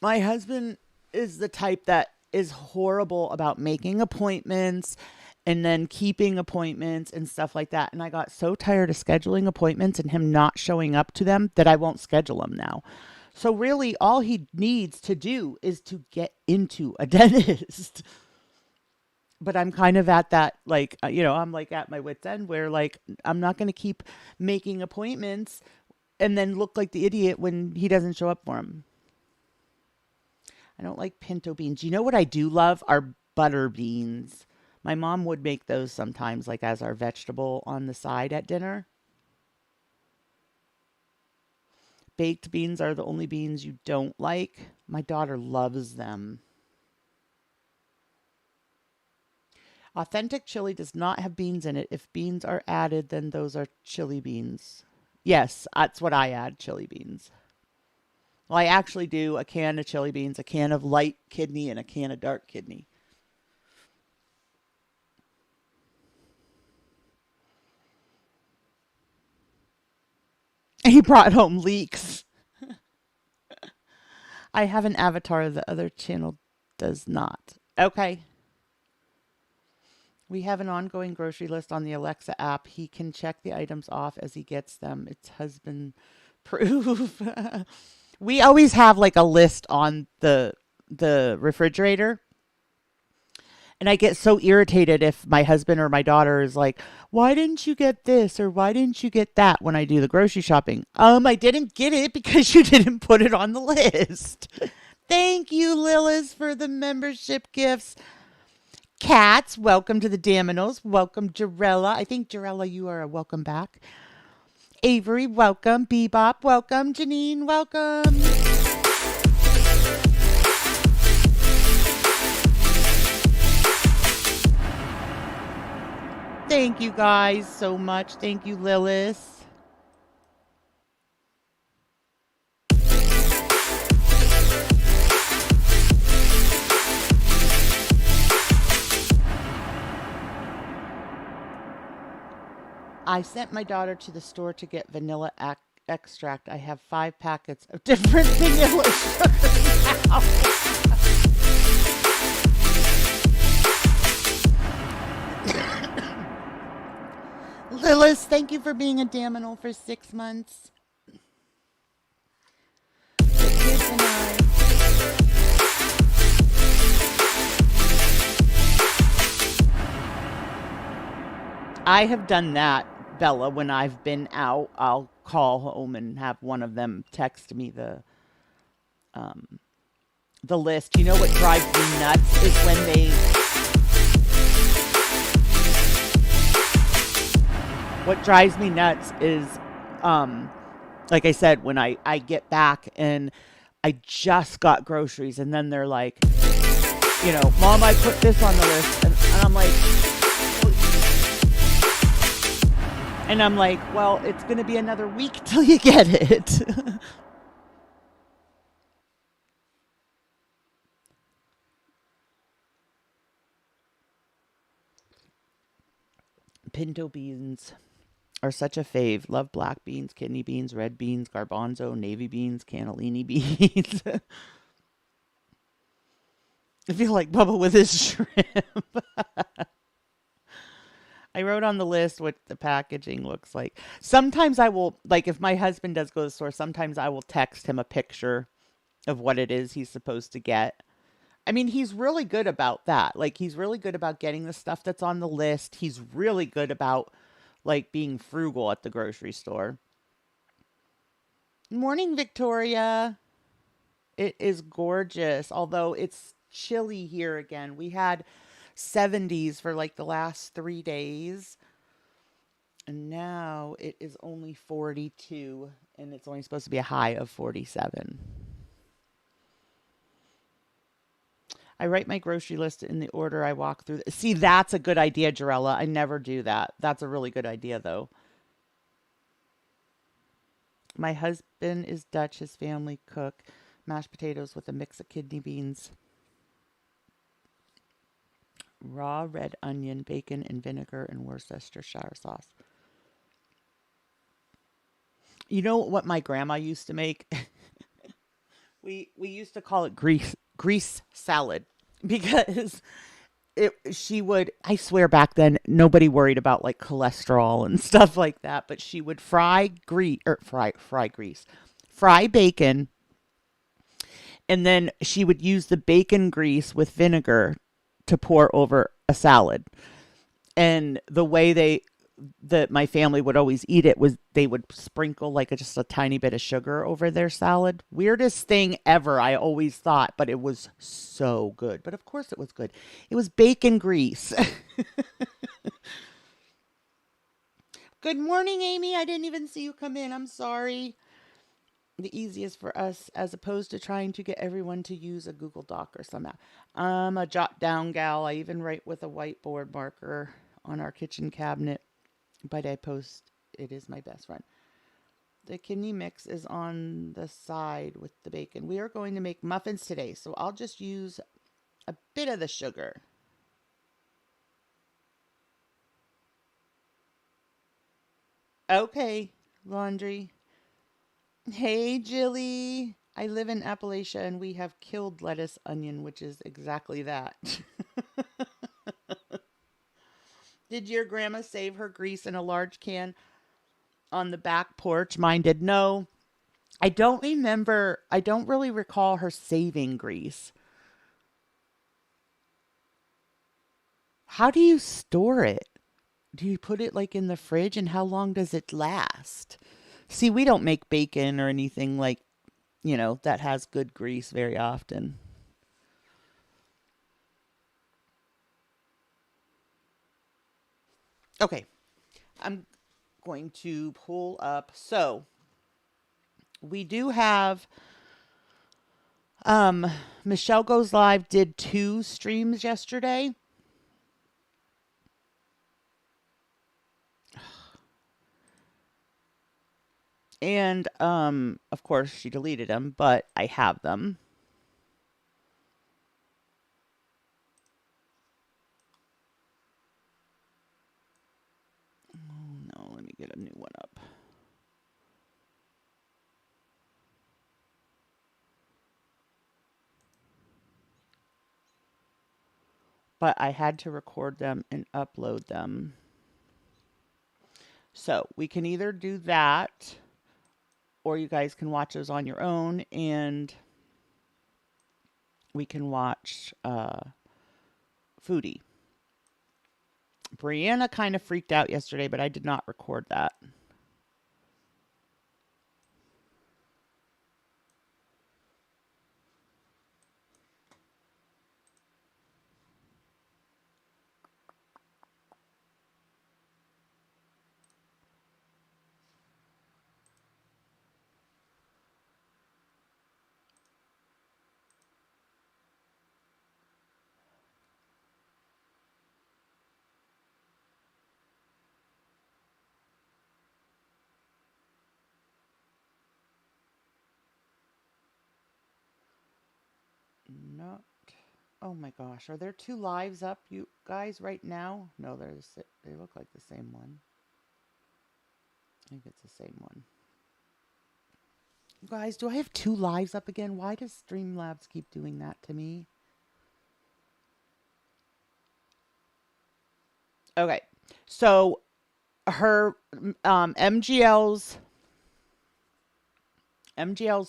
my husband is the type that is horrible about making appointments and then keeping appointments and stuff like that. And I got so tired of scheduling appointments and him not showing up to them that I won't schedule them now. So really all he needs to do is to get into a dentist. But I'm kind of at that like I'm like at my wit's end where like I'm not going to keep making appointments and then look like the idiot when he doesn't show up for them. I don't like pinto beans. You know what I do love are butter beans. My mom would make those sometimes, like as our vegetable on the side at dinner. Baked beans are the only beans you don't like. My daughter loves them. Authentic chili does not have beans in it. If beans are added, then those are chili beans. Yes, that's what I add, chili beans. Well, I actually do a can of chili beans, a can of light kidney, and a can of dark kidney. He brought home leeks. I have an avatar, the other channel does not. Okay. We have an ongoing grocery list on the Alexa app. He can check the items off as he gets them. It's husband proof. We always have like a list on the refrigerator. And I get so irritated if my husband or my daughter is like, "Why didn't you get this or why didn't you get that?" when I do the grocery shopping. I didn't get it because you didn't put it on the list. Thank you, Lilith, for the membership gifts. Cats, welcome to the Dominoes. Welcome, Jarella. I think, Jarella, you are a welcome back. Avery, welcome. Bebop, welcome. Janine, welcome. Thank you guys so much. Thank you, Lilith. I sent my daughter to the store to get vanilla extract. I have 5 packets of different vanilla sugar now. Lilith, thank you for being a Daminal for 6 months. The kids and I have done that, Bella. When I've been out, I'll call home and have one of them text me the list. You know what drives me nuts is when they. What drives me nuts is, like I said, when I get back and I just got groceries, and then they're like, Mom, I put this on the list, and I'm like, well, it's going to be another week till you get it. Pinto beans are such a fave. Love black beans, kidney beans, red beans, garbanzo, navy beans, cannellini beans. I feel like Bubba with his shrimp. I wrote on the list what the packaging looks like. Sometimes I will, like if my husband does go to the store, sometimes I will text him a picture of what it is he's supposed to get. I mean, he's really good about that. Like, he's really good about getting the stuff that's on the list. He's really good about, like, being frugal at the grocery store. Morning, Victoria. It is gorgeous, although it's chilly here again. We had 70s for like the last 3 days, and now it is only 42, and it's only supposed to be a high of 47. I write my grocery list in the order I walk through. See, that's a good idea, Jarella. I never do that. That's a really good idea, though. My husband is Dutch. His family cook mashed potatoes with a mix of kidney beans, raw red onion, bacon, and vinegar, and Worcestershire sauce. You know what my grandma used to make? We used to call it grease salad because she would, I swear, back then nobody worried about like cholesterol and stuff like that, but she would fry bacon, and then she would use the bacon grease with vinegar to pour over a salad. And the way that my family would always eat it was they would sprinkle like just a tiny bit of sugar over their salad. Weirdest thing ever, I always thought, but it was so good. But of course it was good. It was bacon grease. Good morning, Amy. I didn't even see you come in. I'm sorry. The easiest for us as opposed to trying to get everyone to use a Google Doc or somehow. I'm a jot down gal. I even write with a whiteboard marker on our kitchen cabinet, but I post it is my best friend. The kidney mix is on the side with the bacon. We are going to make muffins today, so I'll just use a bit of the sugar. Okay, laundry. Hey, Jilly. I live in Appalachia and we have killed lettuce onion, which is exactly that. Did your grandma save her grease in a large can on the back porch? Mine did. No, I don't remember. I don't really recall her saving grease. How do you store it? Do you put it like in the fridge, and how long does it last? See, we don't make bacon or anything like, that has good grease very often. Okay, I'm going to pull up. So, we do have um Michelle Goes Live did 2 streams yesterday. And of course she deleted them, but I have them. Oh no, let me get a new one up. But I had to record them and upload them. So we can either do that, or you guys can watch those on your own, and we can watch Foodie. Brianna kind of freaked out yesterday, but I did not record that. Not. Oh my gosh, are there 2 lives up, you guys, right now? No, they look like the same one. I think it's the same one. You guys, do I have 2 lives up again? Why does Streamlabs keep doing that to me? Okay, so her MGL's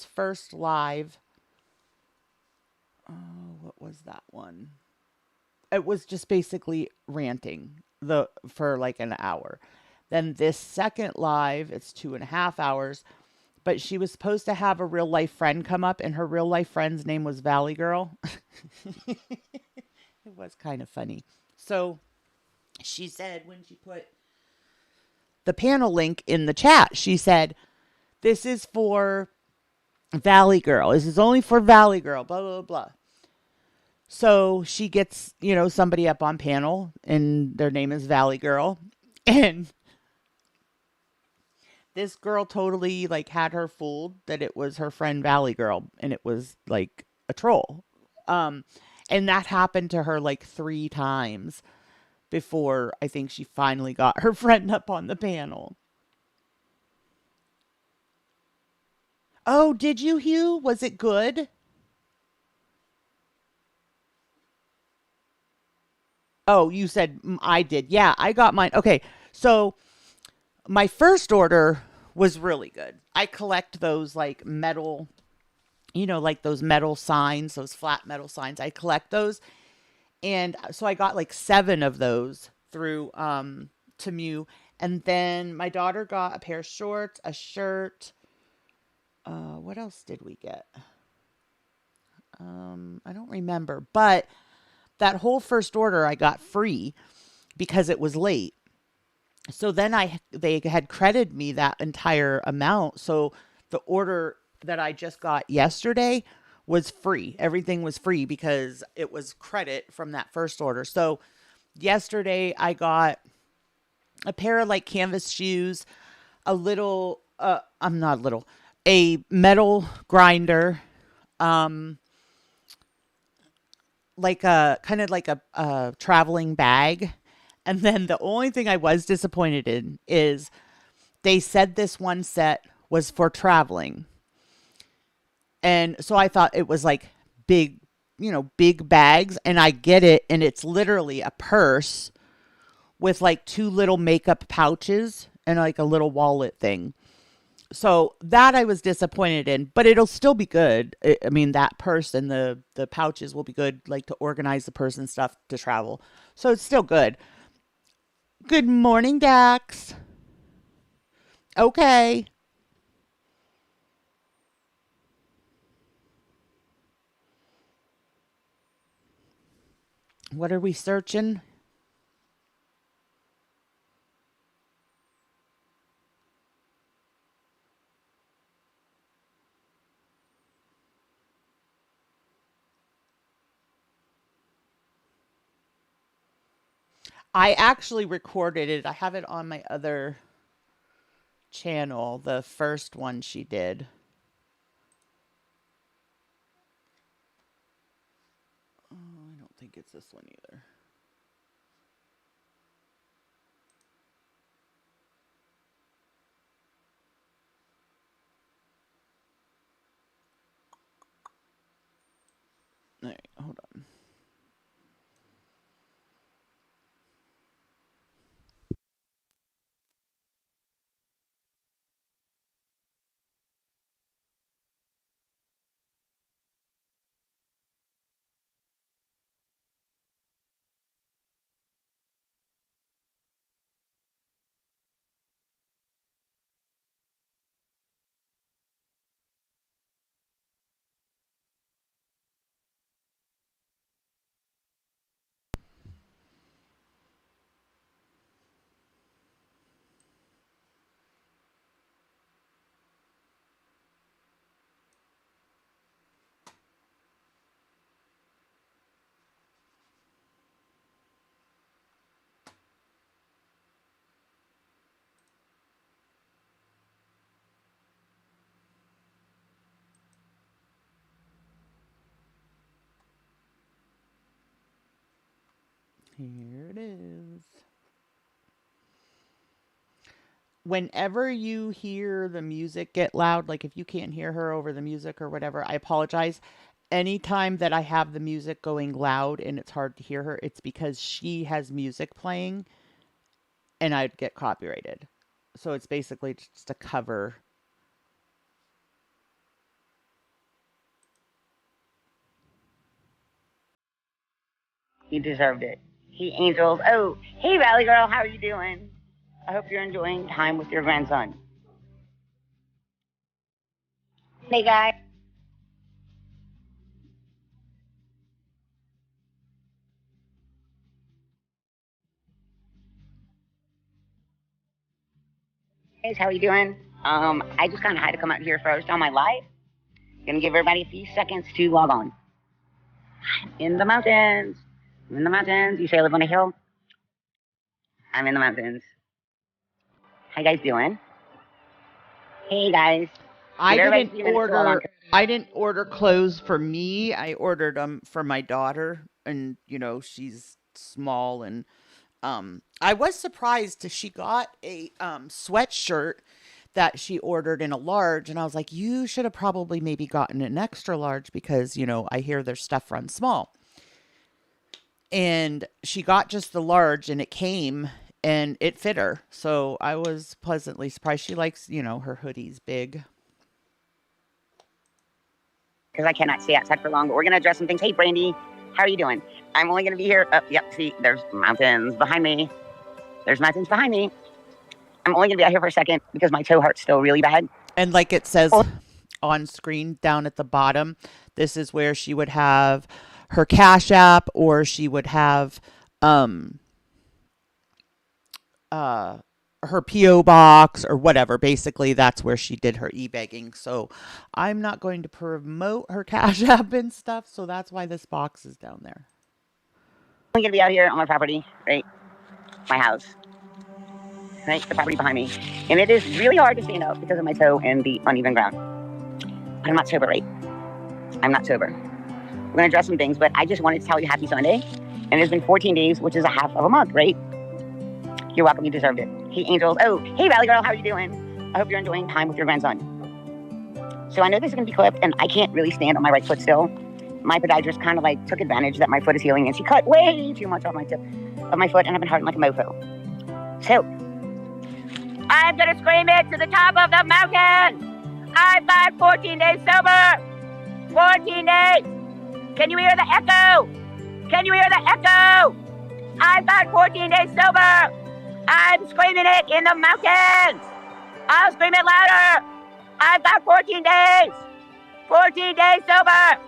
first live. Oh, what was that one? It was just basically ranting for like an hour. Then this second live, it's 2.5 hours. But she was supposed to have a real life friend come up, and her real life friend's name was Valley Girl. It was kind of funny. So she said, when she put the panel link in the chat, she said, "This is for Valley Girl. This is only for Valley Girl, blah, blah, blah." So she gets, somebody up on panel, and their name is Valley Girl. And this girl totally like had her fooled that it was her friend Valley Girl, and it was like a troll. Um, and that happened to her like 3 times before I think she finally got her friend up on the panel. Oh, did you, Hugh? Was it good? Oh, you said I did. Yeah, I got mine. Okay, so my first order was really good. I collect those like metal, like those metal signs, those flat metal signs. I collect those. And so I got like 7 of those through Temu. And then my daughter got a pair of shorts, a shirt. What else did we get? I don't remember. But that whole first order I got free because it was late. So then they had credited me that entire amount. So the order that I just got yesterday was free. Everything was free because it was credit from that first order. So yesterday I got a pair of like canvas shoes, a little I'm not little, a metal grinder, um like a kind of like a traveling bag. And then the only thing I was disappointed in is they said this one set was for traveling. And so I thought it was like big, big bags. And I get it. And it's literally a purse with like 2 little makeup pouches and like a little wallet thing. So that I was disappointed in, but it'll still be good. I mean, that purse and the pouches will be good, like to organize the purse and stuff to travel. So it's still good. Good morning, Dax. Okay. What are we searching? I actually recorded it. I have it on my other channel, the first one she did. Oh, I don't think it's this one either. All right, hold on. Here it is. Whenever you hear the music get loud, like if you can't hear her over the music or whatever, I apologize. Anytime that I have the music going loud and it's hard to hear her, it's because she has music playing and I'd get copyrighted. So it's basically just a cover. You deserved it. Hey, angels. Oh, hey, Valley Girl. How are you doing? I hope you're enjoying time with your grandson. Hey, guys. How are you doing? I just kind of had to come out here first on my live. Gonna give everybody a few seconds to log on. In the mountains. I'm in the mountains. You say I live on a hill? I'm in the mountains. How you guys doing? Hey, guys. I didn't order clothes for me. I ordered them for my daughter, and she's small, and I was surprised that she got a sweatshirt that she ordered in a large, and I was like, you should have probably maybe gotten an extra large because I hear their stuff runs small. And she got just the large, and it came and it fit her. So I was pleasantly surprised. She likes, her hoodies big. Because I cannot stay outside for long, but we're going to address some things. Hey, Brandy, how are you doing? I'm only going to be here. Yep, see, there's mountains behind me. There's mountains behind me. I'm only going to be out here for a second because my toe hurts still really bad. And like it says on screen down at the bottom, this is where she would have her Cash App, or she would have her PO box or whatever. Basically, that's where she did her e-begging. So I'm not going to promote her Cash App and stuff. So that's why this box is down there. I'm going to be out here on my property, right? My house, right? The property behind me. And it is really hard to stand up because of my toe and the uneven ground. But I'm not sober, right? I'm not sober. We're going to address some things, but I just wanted to tell you happy Sunday. And it's been 14 days, which is a half of a month, right? You're welcome. You deserved it. Hey, angels. Oh, hey, Valley Girl. How are you doing? I hope you're enjoying time with your grandson. So I know this is going to be clipped, and I can't really stand on my right foot still. my podiatrist kind of like took advantage that my foot is healing, and she cut way too much off my tip of my foot, and I've been hurting like a mofo. So I'm gonna scream it to the top of the mountain. I've got 14 days sober. 14 days. Can you hear the echo? Can you hear the echo? I've got 14 days sober. I'm screaming it in the mountains. I'll scream it louder. I've got 14 days. 14 days sober.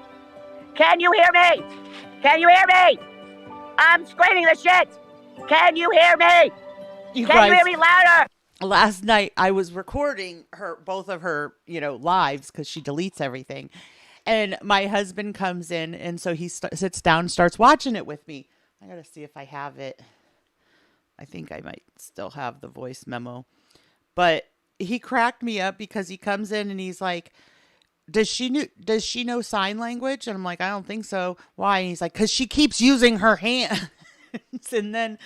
Can you hear me? Can you hear me? I'm screaming the shit. Can you hear me? You Can guys, you hear me louder? last night I was recording both of her, lives because she deletes everything. And my husband comes in, and so he sits down and starts watching it with me. I got to see if I have it. I think I might still have the voice memo. But he cracked me up because he comes in and he's like, does she know sign language? And I'm like, I don't think so. Why? And he's like, because she keeps using her hand. And then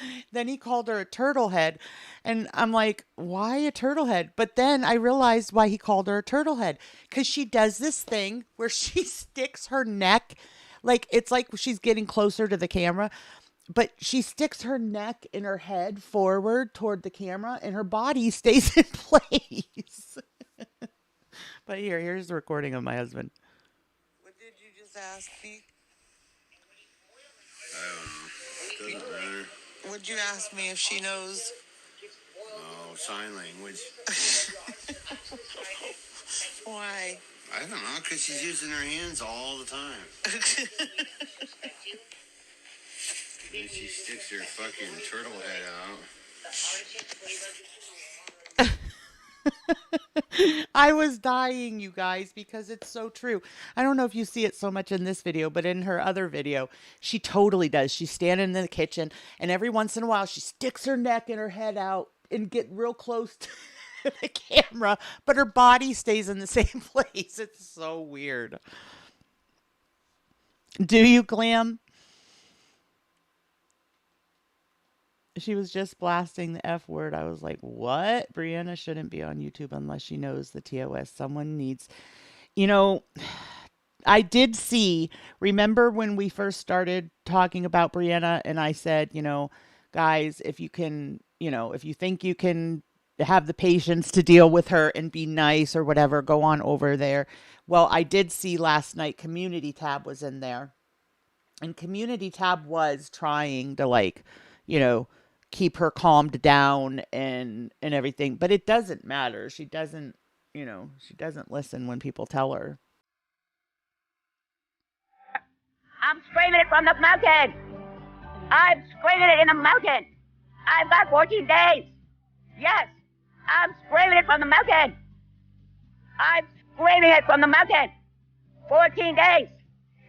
he called her a turtle head. And I'm like, why a turtle head? But then I realized why he called her a turtle head. Because she does this thing where she sticks her neck, like it's like she's getting closer to the camera, but she sticks her neck and her head forward toward the camera and her body stays in place. But here's the recording of my husband. What did you just ask me? Doesn't matter. Would you ask me if she knows? Oh, sign language. Why? I don't know, because she's using her hands all the time. Then she sticks her fucking turtle head out. I was dying, you guys, because it's so true. I don't know if you see it so much in this video, but in her other video, she totally does. She's standing in the kitchen, and every once in a while, she sticks her neck and her head out and get real close to the camera, but her body stays in the same place. It's so weird. Do you, Glam? She was just blasting the F word. I was like, what? Brianna shouldn't be on YouTube unless she knows the TOS. Someone needs, I did see, remember when we first started talking about Brianna and I said, guys, if you can, if you think you can have the patience to deal with her and be nice or whatever, go on over there. Well, I did see last night Community Tab was in there, and Community Tab was trying to keep her calmed down and everything, but it doesn't matter. She doesn't listen when people tell her. I'm screaming it from the mountain. I'm screaming it in the mountain. I've got 14 days. Yes, I'm screaming it from the mountain. I'm screaming it from the mountain. 14 days,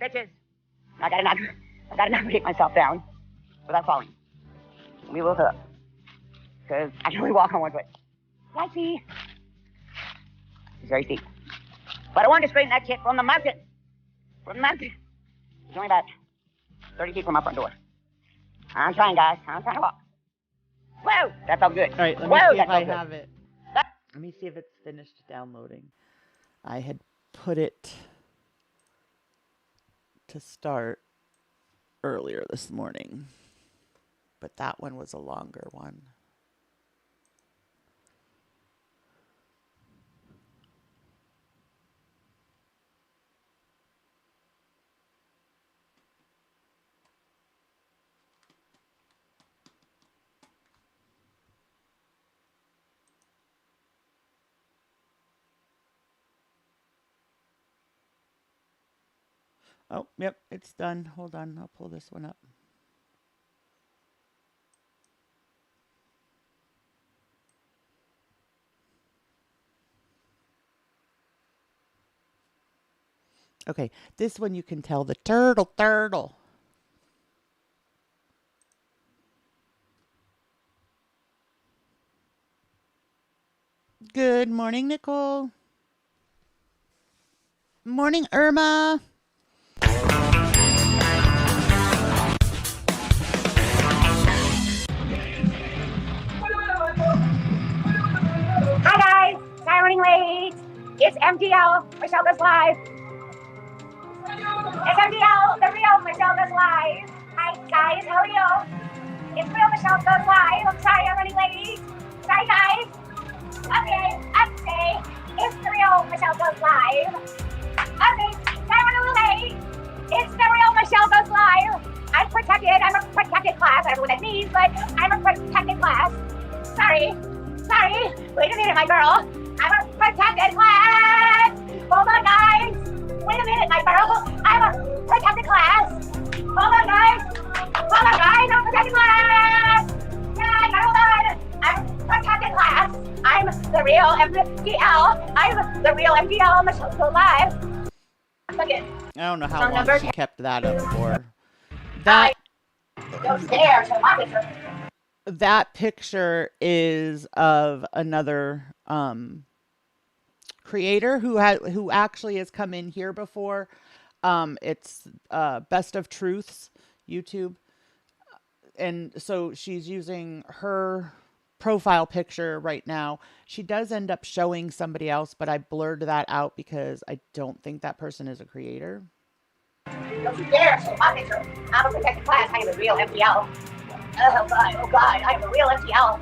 bitches. I gotta navigate myself down without falling. We will hook. Because I can only walk on one foot. I see. It's very steep. But I wanted to scream that shit from the mountain. From the mountain. It's only about 30 feet from my front door. I'm trying, guys. I'm trying to walk. Whoa! That felt good. All right, let me see if I have it. Let me see if it's finished downloading. I had put it to start earlier this morning, but that one was a longer one. Oh, yep, it's done. Hold on, I'll pull this one up. Okay, this one you can tell the turtle. Good morning, Nicole. Morning, Irma. Hi guys, Saturday morning late. It's MTL. Michelle goes live. It's MDL, the real Michelle Goes Live. Hi guys, how are you? It's real Michelle Goes Live. I'm sorry I'm running late. Sorry guys. Okay. It's the real Michelle Goes Live. Okay, sorry I'm a little late. It's the real Michelle Goes Live. I'm protected. I'm a protected class. I don't know what that means, but I'm a protected class. Sorry. Wait a minute, my girl. I'm a protected class. Hold on, guys. Wait a minute, my girl. I'm a protected class. Hold on, guys. I'm a protected class. Yeah, hold on. I'm a protected class. I'm the real MDL. I'm the real MDL. Michelle Go Live. I don't know how Song long number she kept that up for. That that picture is of another creator who actually has come in here before. It's Best of Truths YouTube, and so she's using her profile picture right now. She does end up showing somebody else, but I blurred that out because I don't think that person is a creator. Don't you dare show my picture. I'm a protected class. I am the real MDL. Oh God, I am the real MDL.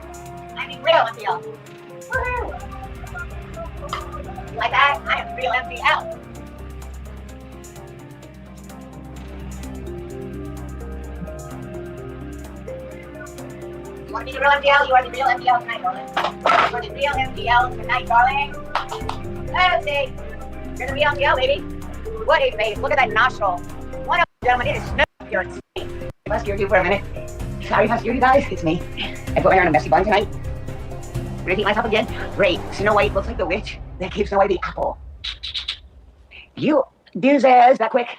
I'm the real MDL. Woohoo! You like that? I am the real MDL. You want to be the real MDL? You are the real MDL tonight, darling. You are the real MDL tonight, darling. Let's see. You're the real MDL, baby. What a face. Look at that nostril. What up, gentlemen? It is snow here. Let's hear you for a minute. Sorry, you guys. It's me. I put my hair in a messy bun tonight. Repeat myself again. Great. Snow White looks like the witch that gave Snow White the apple. You doozies. That quick.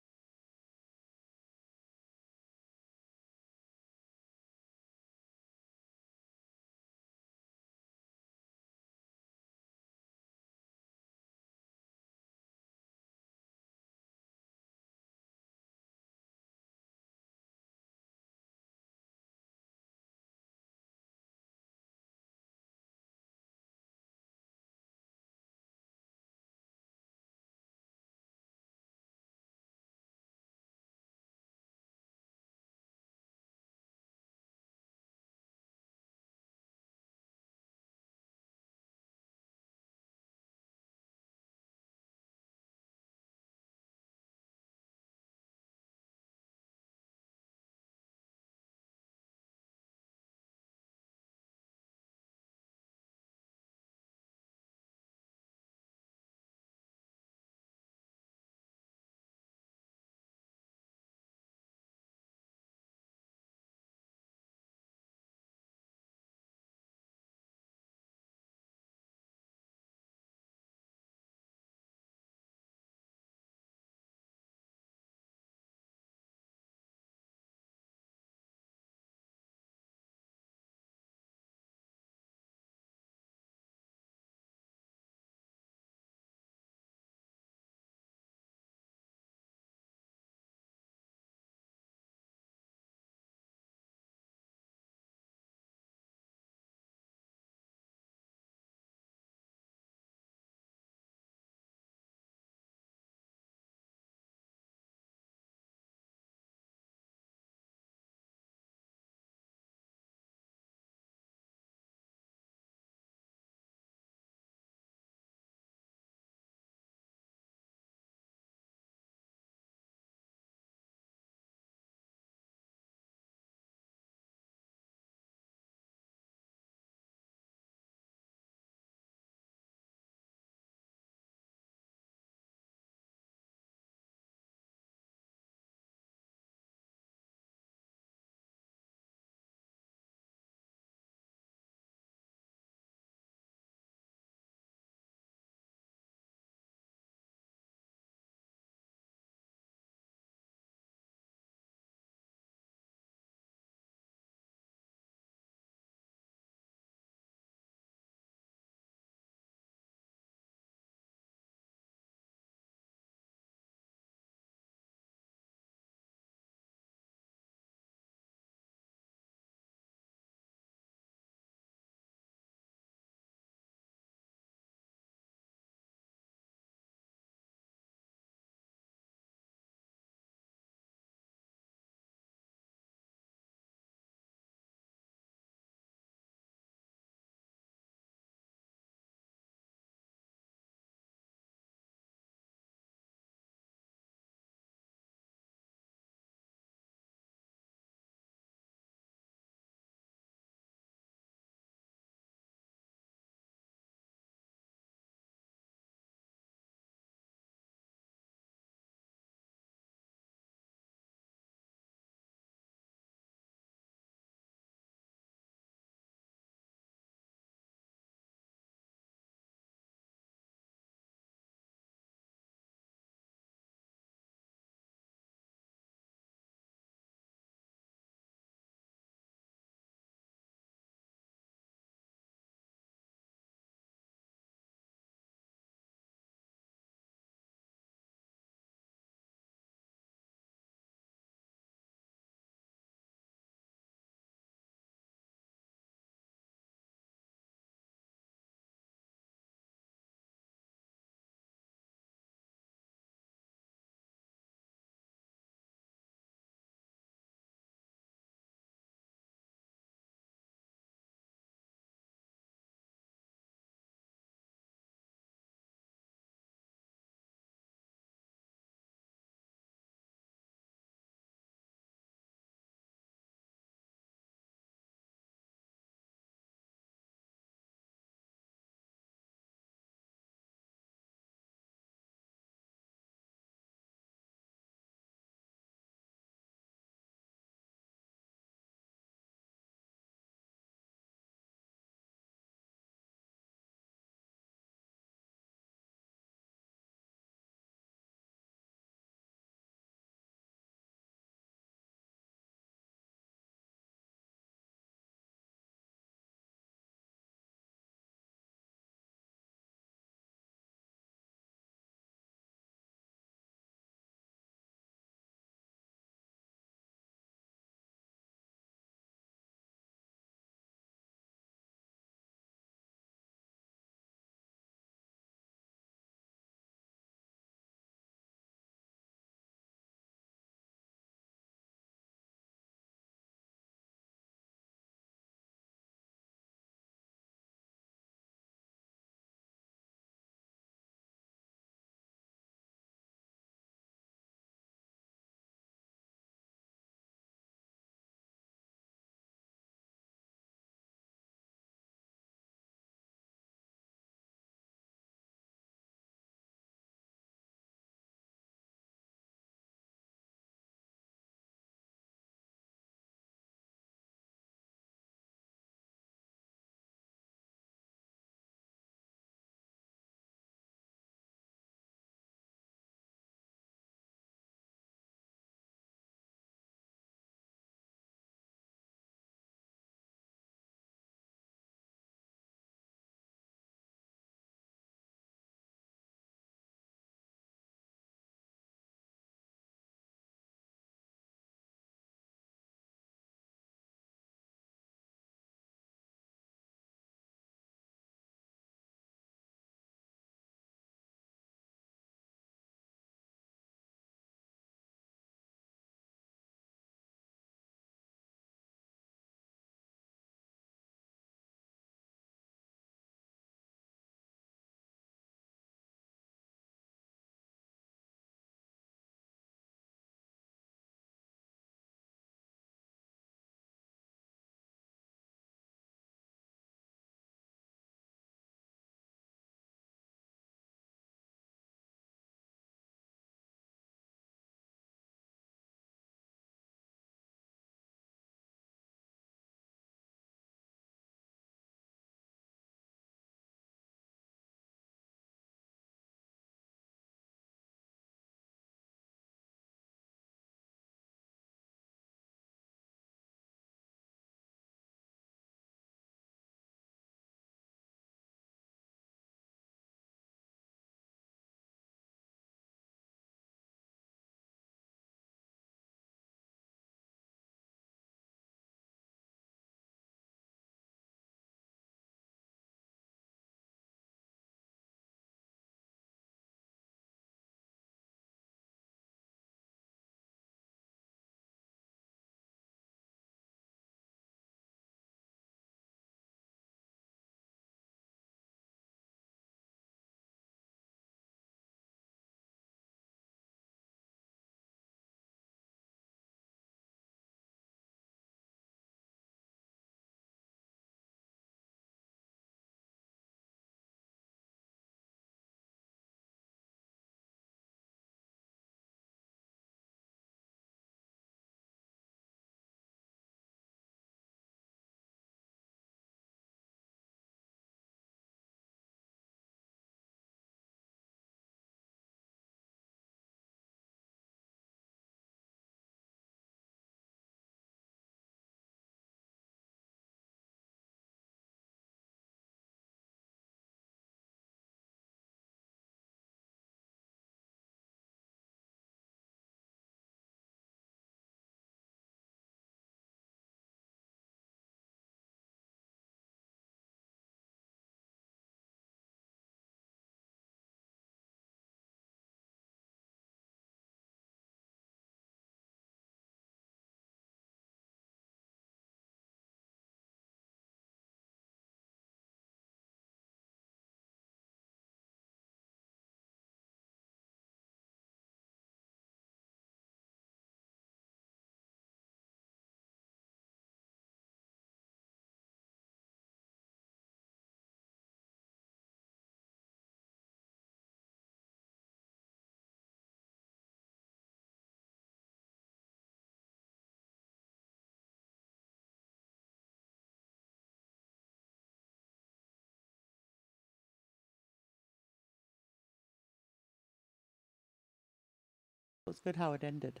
It was good how it ended.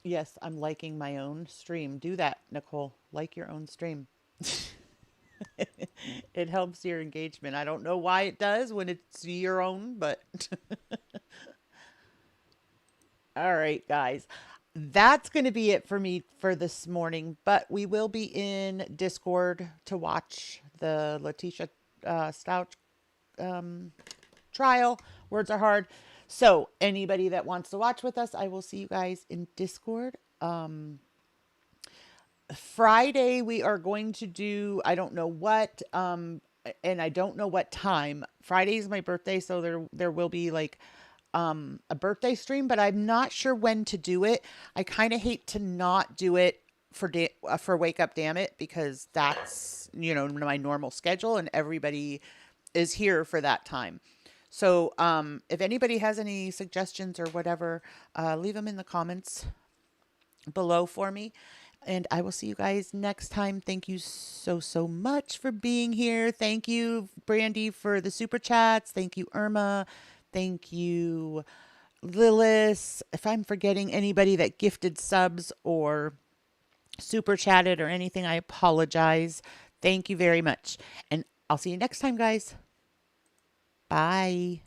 Yes, I'm liking my own stream. Do that, Nicole. Like your own stream. It helps your engagement. I don't know why it does when it's your own, but all right, guys. That's going to be it for me for this morning, but we will be in Discord to watch the Letitia Stout trial. Words are hard. So, anybody that wants to watch with us, I will see you guys in Discord. Friday we are going to do I don't know what and I don't know what time. Friday is my birthday, so there will be like a birthday stream, but I'm not sure when to do it. I kind of hate to not do it for Wake Up Dammit because that's, you know, my normal schedule and everybody is here for that time. So, if anybody has any suggestions or whatever, leave them in the comments below for me. And I will see you guys next time. Thank you so much for being here. Thank you, Brandy, for the super chats. Thank you, Irma. Thank you, Lilith. If I'm forgetting anybody that gifted subs or super chatted or anything, I apologize. Thank you very much. And I'll see you next time, guys. Bye.